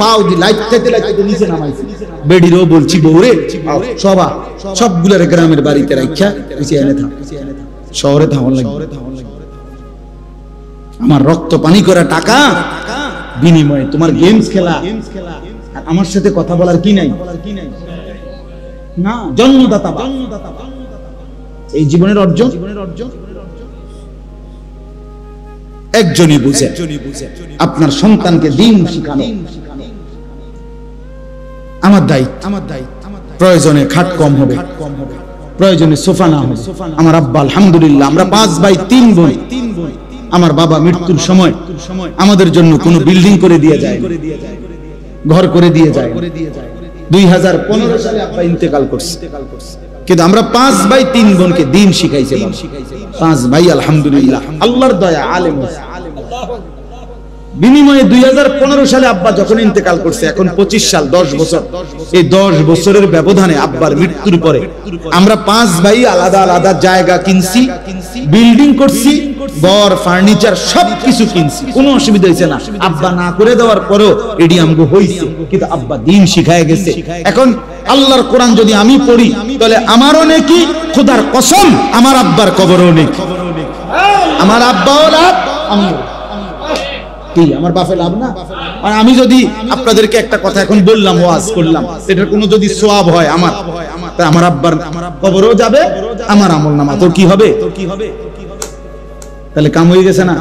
পাও দি লাইট থাইতে লাইতে নিচে নামাইছি, বেডিরও বলছি বউরে সবগুলার গ্রামের বাড়িতে রাখা নিচে এনে থাক, শহরে থাকন লাগবে। আমার রক্ত পানি করা টাকা বিনিময়ে তোমার গেমস খেলা, আর আমার সাথে কথা বলার কি নাই না, জন্মদাতা এই জীবনের অর্জন একজনই বুঝে, আপনার সন্তানকে দিন শিখানো আমার দায়িত্ব। প্রয়োজনে খাট কম হবে, প্রয়োজনে সোফা না হবে। আমার আব্বা আলহামদুলিল্লাহ, আমরা 5 ভাই 3 বোন, আমার বাবা মৃত্যুর সময় আমাদের জন্য কোনো বিল্ডিং করে দিয়ে যায়, ঘর করে দিয়ে যায়। 2015 সালে আব্বা ইন্তেকাল করছে, কিন্তু আমরা 5 ভাই 3 বোনকে দিন শিখাইছে। 5 ভাই আলহামদুলিল্লাহ আল্লাহর দয়া আলেম, বিনিময়ে 2015 সালে আব্বা যখন ইন্তেকাল করছে, এখন 25 সাল, 10 বছর। এই 10 বছরের ব্যবধানে আব্বার মৃত্যুর পরে আমরা 5 ভাই আলাদা আলাদা জায়গা কিনছি, বিল্ডিং করছি, ঘর, ফার্নিচার সবকিছু কিনছি, কোনো অসুবিধা হয়েছে না। আব্বা না করে দেওয়ার পরেও এডি আমগো হইছে, কিন্তু আব্বা দিন শিখায় গেছে। এখন আল্লাহর কোরআন যদি আমি পড়ি তাহলে আমারও নেকি, খোদার কসম আমার আব্বার কবরও নেকি, আমার আব্বাও লাভ, আমিও। কি আমার বাপে লাভ না? আর আমি যদি আপনাদেরকে একটা কথা এখন বললাম, ওয়াজ করলাম, এটার কোনো যদি সওয়াব হয় আমার, তা আমার আব্বার কবরও যাবে, আমার আমলনামা তো কি হবে? তাহলে কাম হয়ে গেছে না?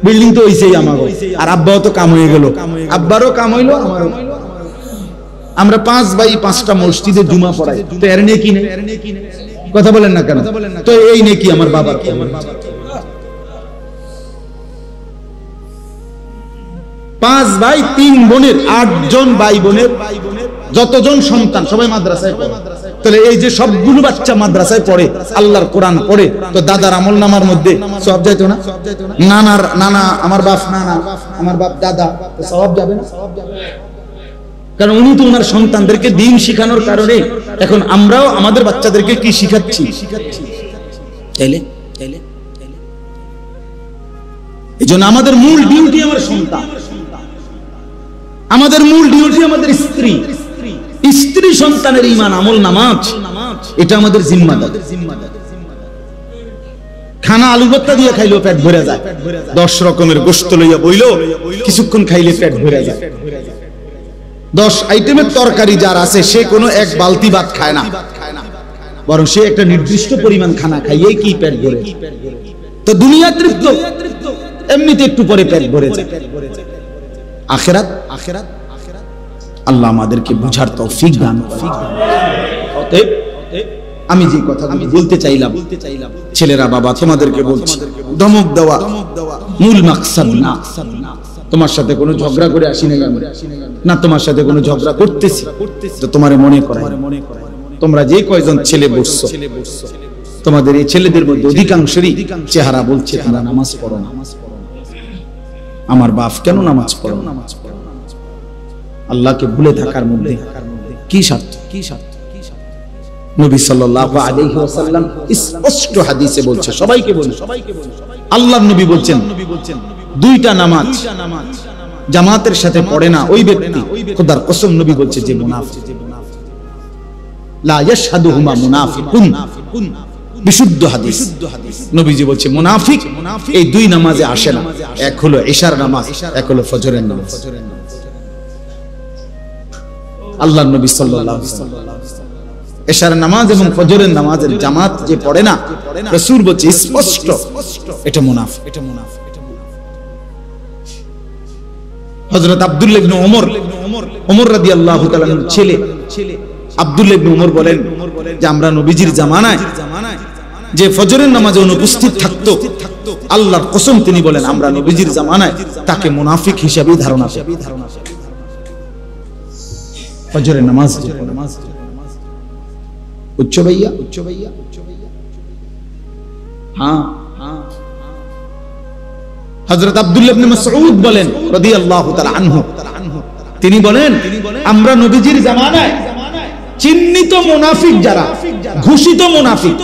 বিল্ডিং তো হইছেই আমারও, আর আব্বাও তো কাম হয়ে গেল, আব্বারও কাম হইলো, আমারও। আমরা 5 ভাই 5টা মসজিদে জুমা পড়াই, তো এর নেকি নেই? কথা বলেন না কেন? তো এই নেকি আমার বাবার কবর। 5 ভাই 3 বোনের 8 জন ভাই বোনের যতজন সন্তান সবাই মাদ্রাসায় পড়ে। তাহলে এই যে সবগুলো বাচ্চা মাদ্রাসায় পড়ে, আল্লাহর কোরআন পড়ে, তো দাদার আমলনামার মধ্যে সওয়াব যাইতো না? নানার নানা, আমার বাপ নানা, আমার বাপ দাদা, তো সওয়াব যাবে না? কারণ উনি তো ওনার সন্তানদেরকে দ্বীন শিখানোর কারণে এখন আমরাও আমাদের বাচ্চাদেরকে কি শিখাচ্ছি? তাইলে এইজন্য আমাদের মূল ডিউটি আমার সন্তান, আমাদের মূল ডিউটি আমাদের স্ত্রী, স্ত্রী সন্তানের ঈমান, আমল, নামাজ, এটা আমাদের জিম্মাদারি। খানা আলু ভর্তা দিয়ে খাইলেও পেট ভরে যায়, 10 রকমের গোশত লইয়া বইলো কিছুক্ষণ খাইলে পেট ভরে যায়। 10 আইটেমের তরকারি যার আছে সে কোনো এক বালতি ভাত খায় না, বরং সে একটা নির্দিষ্ট পরিমাণ খানা খাইয়ে কি পেট ভরে। তো দুনিয়া তৃপ্ত, এমনিতে একটু পরে পেট ভরে যায়। আখিরাত আল্লাহ আমাদেরকে বুঝার তৌফিক দান করুন। অতএব আমি যে কথা বলতে চাইলাম, ছেলেরা বাবা তোমাদেরকে বলছি, ধমক দেওয়া মূল মাকসাদ না। তোমার সাথে কোনো ঝগড়া করে আসি নাই আমি, না তোমার সাথে কোনো ঝগড়া করতেছি, তো তোমারে মনে করাই। তোমরা যে কয়জন ছেলে বসছো, তোমাদের এই ছেলেদের মধ্যে অধিকাংশেরই চেহারা বলছে তোমরা নামাজ পড়ো না। আমার বাপ কেন নামাজ পড়ো না? আল্লাহকে ভুলে থাকার মধ্যে কি স্বার্থ? নবী সাল্লাল্লাহু আলাইহি ওয়াসাল্লাম স্পষ্ট হাদিসে বলছে, সবাইকে বলে, আল্লাহর নবী বলছেন 2টা নামাজ জামাতের সাথে পড়ে না ওই ব্যক্তি, খোদার কসম নবী বলছে যে মুনাফিক। লা ইয়াশহাদুহুমা মুনাফিকুন, বিশুদ্ধ হাদিস। নবীজি বলছে মুনাফিক এই 2 নামাজে আসে না, এক হলো ইশার নামাজ, এক হলো ফজরের নামাজ। আল্লাহর নবী সাল্লাল্লাহু আলাইহি ওয়াসাল্লাম ইশার নামাজ এবং ফজরের নামাজের জামাত যে পড়ে না, রাসূল বলছে স্পষ্ট এটা মুনাফিক। হযরত আব্দুল্লাহ ইবনে ওমর রাদিয়াল্লাহু তাআলা ছেলে আব্দুল্লাহ ইবনে ওমর বলেন যে আমরা নবীজির জামানায় যে ফজরের নামাজে অনুপস্থিত থাকতো, আল্লাহর কসম তিনি বলেন আমরা নবীজির জামানায় তাকে মুনাফিক হিসেবে ধারণা করি। ফজরের নামাজ উচ্চ ভাইয়া, হ্যাঁ। হযরত আব্দুল্লাহ ইবনে মাসউদ বলেন রাদিয়াল্লাহু তাআলা আনহু, তিনি বলেন আমরা নবীজির জামানায় চিহ্নিত মুনাফিক যারা, ঘোষিত মুনাফিক,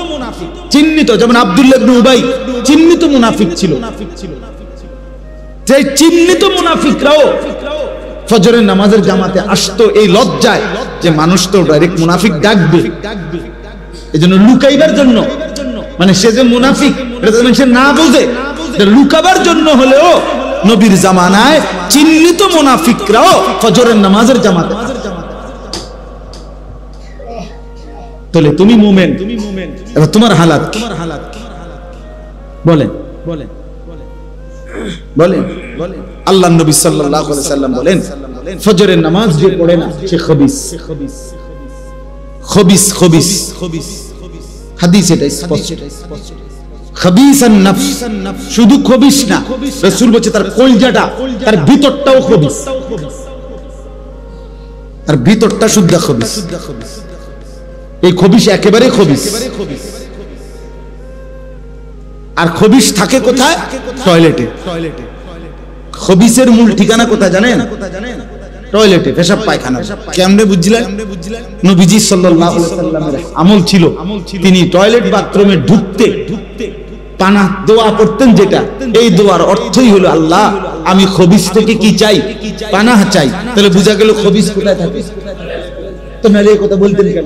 চিহ্নিত, যেমন আব্দুল্লাহ ইবনে উবাই চিহ্নিত মুনাফিক ছিল, যে চিহ্নিত মুনাফিকরাও ফজরের নামাজের জামাতে আসতো এই লজ্জায় যে মানুষ তো ডাইরেক্ট মুনাফিক ডাকবে, এজন্য লুকাইবার জন্য, মানে সে যে মুনাফিক এটা সে না বোঝে, লুকাবার জন্য হলেও নবীর জামানায় চিহ্নিত মুনাফিকরাও ফজরের নামাজের জামাতে। তাহলে তুমি মুমিন, এবার তোমার হালাত বলেন। আল্লাহর নবী সাল্লাল্লাহু আলাইহি ওয়াসাল্লাম বলেন ফজরের নামাজ যে পড়ে না সে খবিস। হাদিস এটা স্পষ্ট, খবিসান নফস, শুধু খবিস না, রাসূল বলেছে তার কলজাটা, তার ভিতরটাও খবিস, তার ভিতরটা শুদ্ধ খবিস। এই খবিস একেবারে খবিস। আর খবিস থাকে কোথায়? টয়লেটে। খবিসের মূল ঠিকানা কোথায় জানেন? টয়লেটে, পেশাব পায়খানা। কেমনে বুঝলেন? নবীজি সাল্লাল্লাহু আলাইহি ওয়াসাল্লামের আমল ছিল, তিনি টয়লেট বাথরুমে ঢুকতে পানাহ দোয়া করতেন, যেটা এই দোয়ার অর্থই হলো আল্লাহ আমি খবিস থেকে কি চাই? পানাহ চাই। তাহলে বোঝা গেল খবিস কোথায় থাকে। তো নালে এই কথা বলতেন কেন?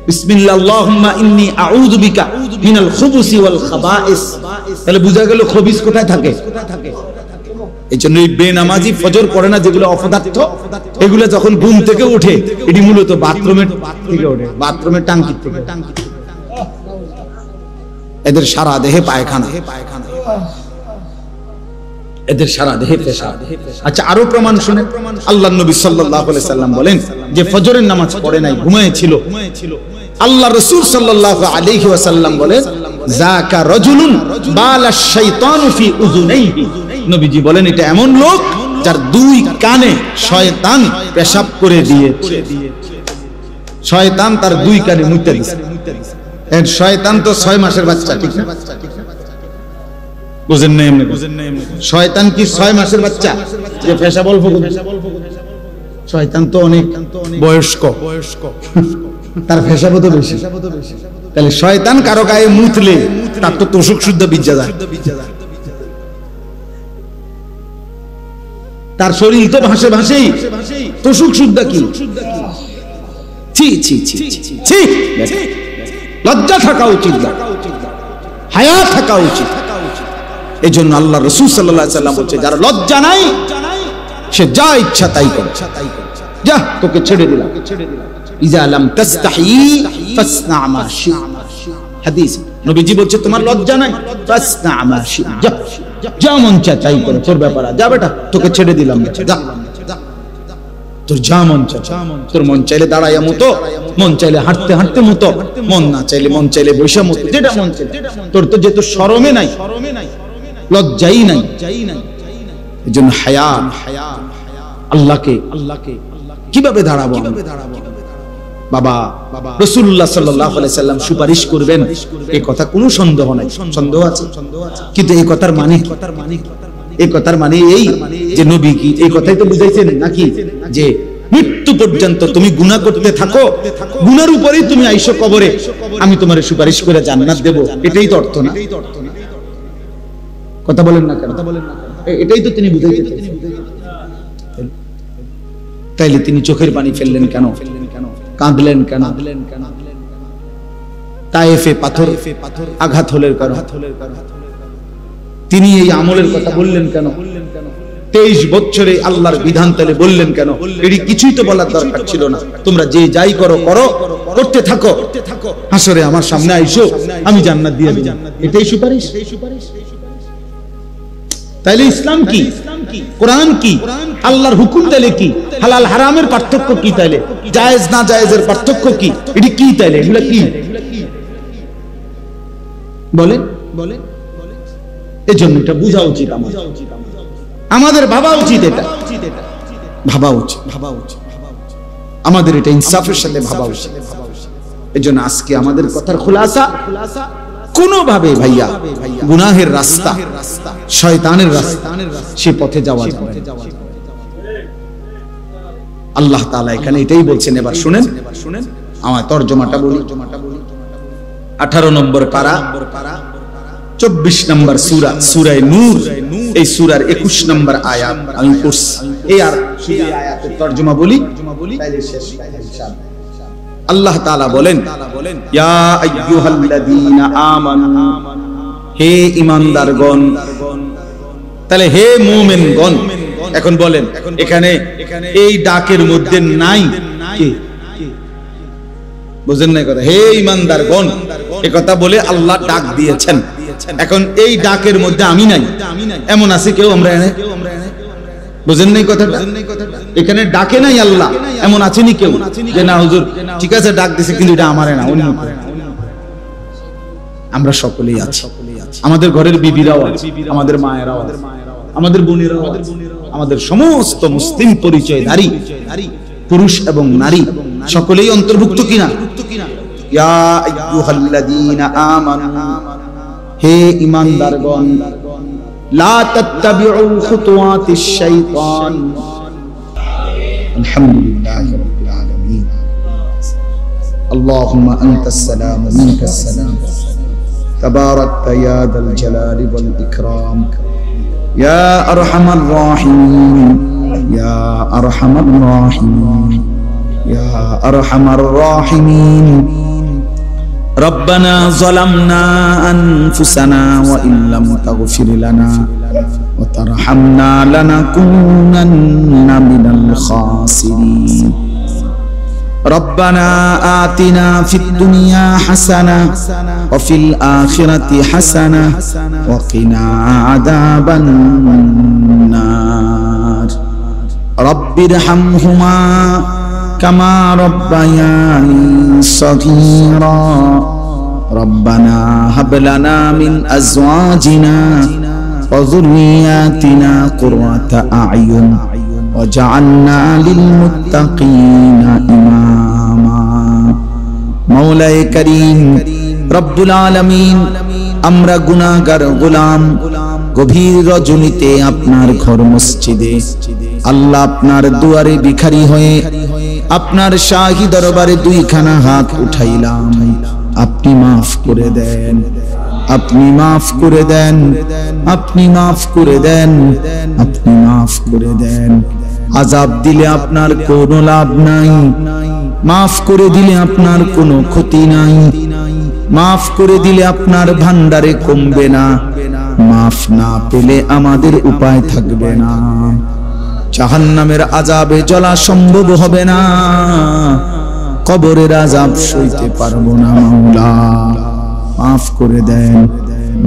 বিসমিল্লাহ আল্লাহুম্মা ইন্নী আউযু বিকা মিনাল খুবুসি ওয়াল খাবাইস। তাহলে বোঝা গেল খবিস কোথায় থাকে। এইজন্য এই বেনামাজি ফজর পড়ে না, যেগুলো অপদার্থ, এগুলো যখন ঘুম থেকে ওঠে এটি মূলত বাথরুমের থেকে ওঠে, বাথরুমের টাঙ্কি থেকে। এদের সারা দেহে পায়খানা, এদের সারা দেহে পেশাব। আচ্ছা, আরো প্রমাণ শুনেন। আল্লাহর নবী সাল্লাল্লাহু আলাইহি সাল্লাম বলেন যে ফজরের নামাজ পড়ে নাই, ঘুমিয়েছিল। আল্লাহ রাসূল সাল্লাল্লাহু আলাইহি ওয়াসাল্লাম বলেন যাকা রাজুলুন বালাশ শাইতানু ফি উযুনাইহি। নবীজি বলেন এটা এমন লোক যার দুই কানে শয়তান পেশাব করে দিয়েছে। শয়তান তার দুই কানে মুতে দিয়েছে। এর শয়তান তো 6 মাসের বাচ্চা, ঠিক না? বুঝেন না? এমনি শয়তান কি 6 মাসের বাচ্চা যে পেশাব অল্প করে? শয়তান তো অনেক বয়স্ক, তার পেশাবও তো বেশি। তাহলে শয়তান কারো গায়ে মুতলে তার তো তোষক শুদ্ধ বিজ্জা যায়, তার শরীর তো ভাসে ভাসেই তোষক শুদ্ধ কি? ছি ছি ছি ছি, লজ্জা থাকা উচিত, হায়া থাকা উচিত। এই জন্য আল্লাহ রাসূল সাল্লাল্লাহু আলাইহি ওয়াসাল্লাম বলছে যারা লজ্জা নাই সে যা ইচ্ছা তাই করে, যা তোকে ছেড়ে দিলাম। ইজা লাম তাস্তাহি ফাসনা মা শি। হাদিস নবীজি বলছে তোমার লজ্জা নাই, ফাসনা মা শি, যা যা মন চায় তাই করে, তোর ব্যাপার, যা বেটা তোকে ছেড়ে দিলাম, যা তোর যা মন চায়। তোর মন চাইলে দাঁড়াইয়া মতো, মন চাইলে হাঁটতে হাঁটতে মতো, মন না চাইলে মন চাইলে বৈশা মতো, যেটা মন চাইলে। তোর তো যেহেতু শরমে নাই, লজ্জাই নাই, এজন্য হায়া। আল্লাহকে কিভাবে দাঁড়াবো? বাবা রাসূলুল্লাহ সাল্লাল্লাহু আলাইহি সাল্লাম সুপারিশ করবেন, এই কথা কোনো সন্দেহ নাই। সন্দেহ আছে, কিন্তু এই কথার মানে, এই কথার মানে এই যে নবী কি এই কথাই তো বুঝাইছেন নাকি যে মৃত্যু পর্যন্ত তুমি গুনাহ করতে থাকো, গুনার উপরেই তুমি আইসো কবরে, আমি তোমারে সুপারিশ করে জান্নাত দেব, এটাই তো অর্থ না? কথা বলেন না কেন? এটাই তো তিনি বুঝাইতে। তাইলে তিনি চোখের পানি ফেললেন কেন? কাঁদলেন কেন? তায়েফে পাথর আঘাত হলের কারণ তিনি এই আমলের কথা বললেন কেন? 23 বছরে আল্লাহর বিধান তালে বললেন কেন? এটি কিছুই তো বলার দরকার ছিল না। তোমরা যে যাই করো করো, করতে থাকো, হাসরে আমার সামনে আইসো, আমি জান্নাত দিয়ে দেব, এটাই সুপারিশ। তাইলে ইসলাম কি? কোরআন কি? আল্লাহর হুকুম তাইলে কি? হালাল হারামের পার্থক্য কি? তাইলে জায়েজ না জায়েজের পার্থক্য কি? এটি কি? তাইলে এগুলা কি বলেন? এজন্য এটা বোঝা উচিত, আমাদের ভাবা উচিত, এটা ভাবা উচিত, আমাদের এটা ইনসাফের সাথে ভাবা উচিত। এজন্য আজকে আমাদের কথার খুলাসা, কোনোভাবে ভাইয়া গুনাহের রাস্তা, শয়তানের রাস্তা, সে পথে যাওয়া যাবে না। আল্লাহ তাআলা এখানে এটাই বলছেন। এবার শুনেন, আমার তরজমাটা বলি। 18 নম্বর পারা, 24 নম্বর সূরা, সূরা নূর, এই সূরার 21 নম্বর আয়াত আমি পড়ছি। এই আর সেই আয়াতের তরজমা বলি, তাইলে শেষ ইনশাআল্লাহ। আল্লাহ তাআলা বলেন, ইয়া আইয়ুহাল্লাযীনা আমানু, হে ঈমানদারগণ। তাহলে হে মুমিনগণ। এখন বলেন এখানে এই ডাকের মধ্যে নাই কে? বুঝেন না কথা? হে ঈমানদারগণ এই কথা বলে আল্লাহ ডাক দিয়েছেন। এখন এই ডাকের মধ্যে আমি নাই, এমন আছে কেউ? আমরা এনে বুঝেন নাই কথাটা? এখানে ডাকে নাই আল্লাহ, এমন আছেনি কেউ যে না হুজুর ঠিক আছে ডাক দিছে কিন্তু এটা আমারে না, অন্য? আমরা সকলেই আছি। আমাদের ঘরের বিবিরাও আছে, আমাদের মায়েরাও আছে, আমাদের বোনেরাও আছে, আমাদের সমস্ত মুসলিম পরিচয়ধারী পুরুষ এবং নারী সকলেই অন্তর্ভুক্ত কিনা? ইয়া আইয়ুহাল্লাযীনা আমানু, হে ঈমানদারগণ। লা তাত্তাবিউ খুতুওয়াতিশ শাইতান। আলহামদুলিল্লাহি রাব্বিল আলামিন। আল্লাহুম্মা আনতাস সালাম ওয়া মিনকাস সালাম। তাবারাকতা ইয়া যাল জালালি ওয়াল ইকরাম। ইয়া আরহামার রাহিমিন, ইয়া আরহামার রাহিমিন, ইয়া আরহামার রাহিমিন। ربنا ظلمنا أنفسنا وإن لم تغفر لنا وترحمنا لنكونن من الخاسرين ربنا آتنا في الدنيا حسنة وفي الآخرة حسنة وقنا عذاب النار رب ارحمهما كما ربياني صغيرا ربنا هب لنا من أزواجنا وذرياتنا قرة أعين وجعلنا للمتقين إماما مولاي كريم رب العالمين আমরা গুনাহগার গোলাম গভীর রজনীতে আপনার ঘর মসজিদে আল্লাহ আপনার দুয়ারে ভিখারি হয়ে আপনার শাহী দরবারে দুইখানা হাত উঠাইলাম। আপনি মাফ করে দেন, আপনি মাফ করে দেন, আপনি মাফ করে দেন, আপনি মাফ করে দেন। আযাব দিলে আপনার কোনো লাভ নাই, মাফ করে দিলে আপনার কোনো ক্ষতি নাই, মাফ করে দিলে আপনার ভান্ডারে কমবে না, মাফ না পেলে আমাদের উপায় থাকবে না। জাহান্নামের আযাবে জ্বলা সম্ভব হবে না, কবরের আযাব সইতে পারবো না। মাওলা মাফ করে দেন,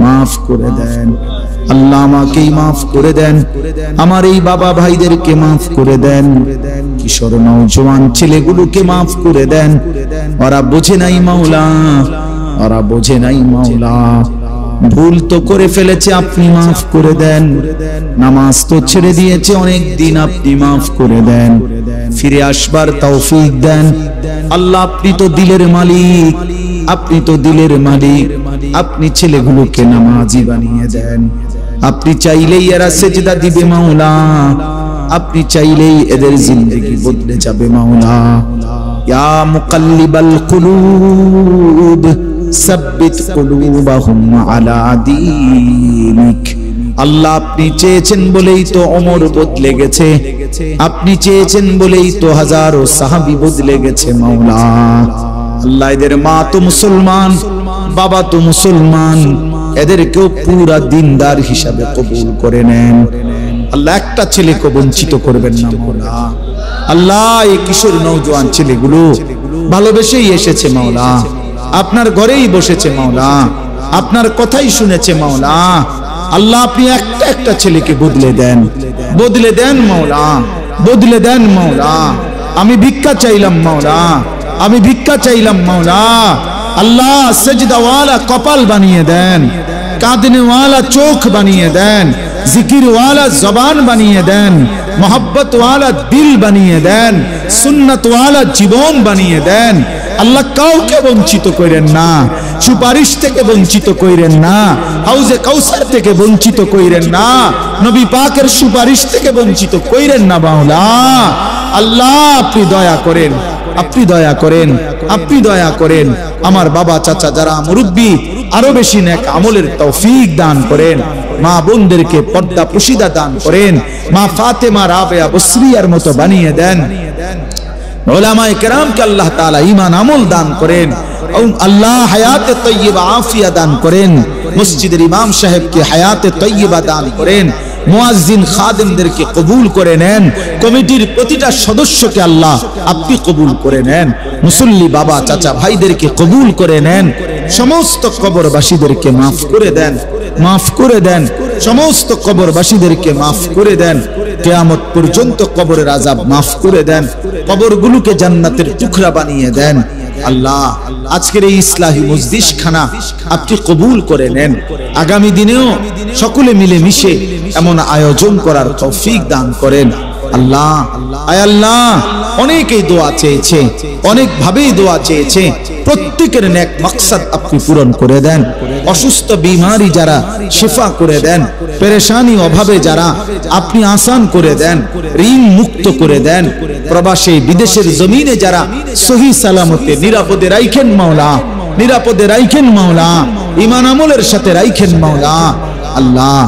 মাফ করে দেন। আল্লাহ আমাকেই মাফ করে দেন, আমার এই বাবা ভাইদেরকে মাফ করে দেন, কিশোর নওজোয়ান ছেলেগুলোকে মাফ করে দেন। ওরা বোঝে নাই মাওলা, ওরা বোঝে নাই মাওলা। ভুল তো করে ফেলেছে, আপনি মাফ করে দেন। নামাজ তো ছেড়ে দিয়েছে অনেক দিন, আপনি মাফ করে দেন। ফিরে আসবার তৌফিক দেন। আল্লাহ আপনি তো দিলের মালিক, আপনি তো দিলের মালিক। আপনি ছেলেগুলোকে নামাজি বানিয়ে দেন। আপনি চাইলেই এরা সেজদা দিবে মাওলা, আপনি চাইলেই এদের জিন্দেগি বদলে যাবে মাওলা। ইয়া মুকাল্লিবাল কুলুব সাব্বিত কুলুবাহুম আলা দীনিক। আল্লাহ আপনি চেয়েছেন বলেই তো ওমর বদলে গেছে, আপনি চেয়েছেন বলেই তো হাজারো সাহাবী বদলে গেছে মাওলা। আল্লাহ এদের মা তো মুসলমান, বাবা তো মুসলমান, এদেরকেও পুরা দিনদার হিসাবে কবুল করে নেন। আল্লাহ একটা ছেলেকে বঞ্চিত করবেন না মাওলা। আল্লাহ এই কিশোর নওজোয়ান ছেলেগুলো ভালোবেসেই এসেছে মাওলা, আপনার ঘরেই বসেছে মাওলা, আপনার কথাই শুনেছে মাওলা। আল্লাহ আপনি একটা একটা ছেলেকে বদলে দেন, বদলে দেন মাওলা, বদলে দেন মাওলা। আমি ভিক্ষা চাইলাম মাওলা, আমি ভিক্ষা চাইলাম মাওলা। আল্লাহ সেজদাওয়ালা কপাল বানিয়ে দেন, কাঁদনেওয়ালা চোখ বানিয়ে দেন, জিকিরওয়ালা জবান বানিয়ে দেন, মোহাব্বতওয়ালা দিল বানিয়ে দেন, সুন্নতওয়ালা জীবন বানিয়ে দেন। আল্লাহ কাউকে বঞ্চিত করেন না, সুপারিশ থেকে বঞ্চিত করেন না, হাউজে কাউসার থেকে বঞ্চিত করেন না, নবী পাকের সুপারিশ থেকে বঞ্চিত করেন না মাওলা। আল্লাহ আপনি দয়া করেন, আপনি দয়া করেন, আপনি দয়া করেন। আমার বাবা চাচা যারা মুরব্বী, আরো বেশি নেক আমলের তৌফিক দান করেন। মা বোনদেরকে পর্দা পুশিদা দান করেন। মা ফাতেমা রাবেয়া বসরিয়ার মতো বানিয়ে দেন। উলামায়ে কেরামকে আল্লাহ তাআলা ঈমান আমল দান করেন। আল্লাহ হায়াতে তয়্যিবা আফিয়া দান করেন। মসজিদের ইমাম সাহেবকে হায়াতে তয়্যিবা দান করেন। মুয়াজ্জিন খাদেমদেরকে কবুল করে নেন। কমিটির প্রতিটা সদস্যকে আল্লাহ আপনি কবুল করে নেন। মুসল্লি বাবা চাচা ভাইদেরকে কবুল করে নেন। সমস্ত কবরবাসীদেরকে মাফ করে দেন, মাফ করে দেন। সমস্ত কবরবাসীদেরকে মাফ করে দেন। কিয়ামত পর্যন্ত কবরের আযাব মাফ করে দেন। কবরগুলোকে জান্নাতের টুকরা বানিয়ে দেন। আল্লাহ আজকের এই ইসলাহি মজলিস খানা আপনি কবুল করে নেন। আগামী দিনেও সকলে মিলে মিশে এমন আয়োজন করার তৌফিক দান করেন। আল্লাহ আয় আল্লাহ অনেকেই দোয়া চেয়েছে, অনেক ভাবেই দোয়া চেয়েছে। প্রত্যেকের নেক মাকসাদ আপনি পূরণ করে দেন। অসুস্থ বিমারি যারা শিফা করে দেন। পেরেশানি অভাবে যারা আপনি আসান করে দেন, ঋণ মুক্ত করে দেন, প্রবাসে বিদেশের জমিনে যারা সহি সালামতে নিরাপদে রাখেন মাওলা, নিরাপদে রাখেন মাওলা, ঈমান আমলের সাথে রাখেন মাওলা। আল্লাহ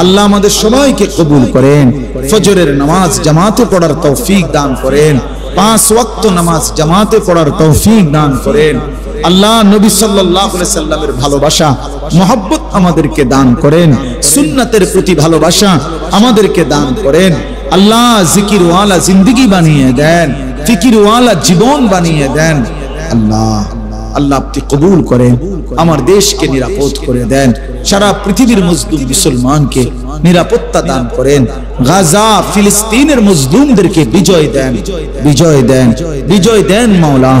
আল্লাহ আমাদের সবাইকে কবুল করেন, ফজরের নামাজ জামাতে পড়ার তৌফিক দান করেন, 5 ওয়াক্ত নামাজ জামাতে পড়ার তৌফিক দান করেন। আল্লাহ নবী সাল্লাল্লাহু আলাইহি সাল্লামের ভালোবাসা মহব্বত আমাদেরকে দান করেন, সুন্নাতের প্রতি ভালোবাসা আমাদেরকে দান করেন। আল্লাহ জিকির ওয়ালা জিন্দেগি বানিয়ে দেন, ফিকির ওয়ালা জীবন বানিয়ে দেন। আল্লাহ আল্লাহ আপনি কবুল করেন, আমার দেশকে নিরাপদ করে দেন, সারা পৃথিবীর মজলুম মুসলমানকে নিরাপত্তা দান করেন। গাজা ফিলিস্তিনের মজলুমদেরকে বিজয় দেন, বিজয় দেন, বিজয় দেন মাওলা।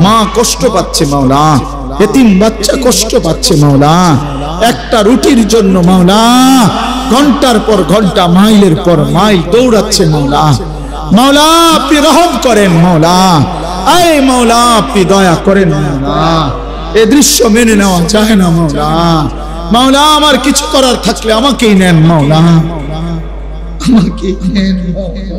মা কষ্ট পাচ্ছে মাওলা, এতিম বাচ্চা কষ্ট পাচ্ছে মাওলা, একটা রুটির জন্য মাওলা ঘন্টার পর ঘন্টা, মাইলের পর মাইল দৌড়াচ্ছে মাওলা। মাওলা আপনি রহম করেন মাওলা, আয় মাওলা আপনি দয়া করেন মাওলা। এই দৃশ্য মেনে নেওয়া যায় না মাওলা। মাওলা আমার কিছু করার থাকলে আমাকেই নেন মাওলা, আমাকেই নেন মাওলা।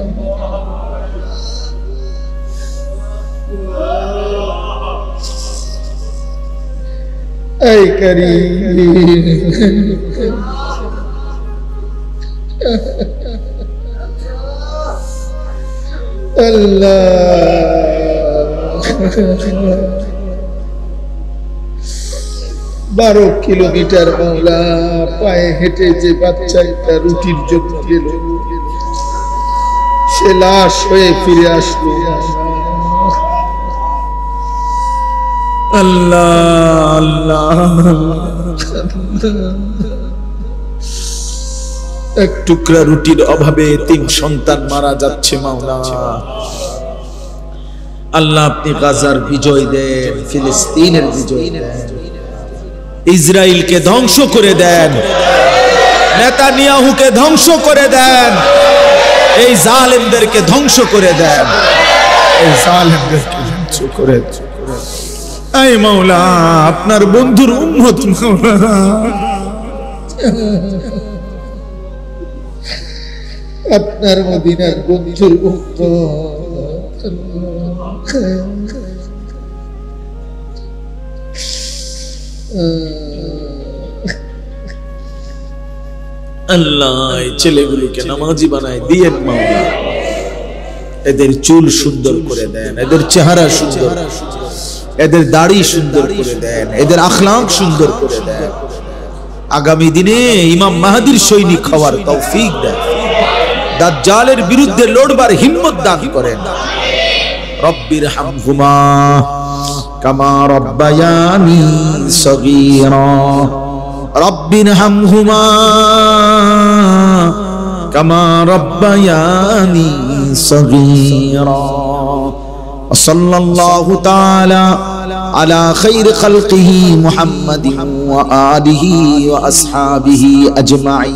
এই করিম আল্লাহ 12 কিলোমিটার মাওলা পায়ে হেঁটে যে বাচ্চাটা রুটির জন্য গেল, সে লাশ হয়ে ফিরে আসলো। আল্লাহ আল্লাহ এক টুকরা রুটির অভাবে 3 সন্তান মারা যাচ্ছে মাওলা। আল্লাহ আপনি গাজার বিজয় দেন, ফিলিস্তিনের বিজয় দেন, ইসরায়েলকে ধ্বংস করে দেন, নেতানিয়াহুকে ধ্বংস করে দেন, এই জালেমদেরকে ধ্বংস করে দেন, এই জালেমদেরকে ধ্বংস করে দেন। এই মাওলা আপনার বন্ধুর উম্মত মাওলা, আপনার মদিনার বন্ধুর উম্মত আল্লাহ এই ছেলেগুলোকে নামাজি বানায় দিয়েন মাওলা। এদের চুল সুন্দর করে দেন, এদের চেহারা সুন্দর, এদের দাড়ি সুন্দর করে দেন, এদের আখলাক সুন্দর করে দেন। আগামী দিনে ইমাম মাহদীর সৈনিক হওয়ার তৌফিক দেন, দাজ্জালের বিরুদ্ধে লড়বার হিম্মত দান করেন। রব্বির হামহুমা কামা রব্বায়ানি সগীরা, রব্বির হামহুমা কামা রব্বায়ানি সগীরা। সাল্লাল্লাহু তাআলা আলা খাইর খালকিহি মুহাম্মাদিন ওয়া আলিহি ওয়া আসহাবিহি আজমাইন।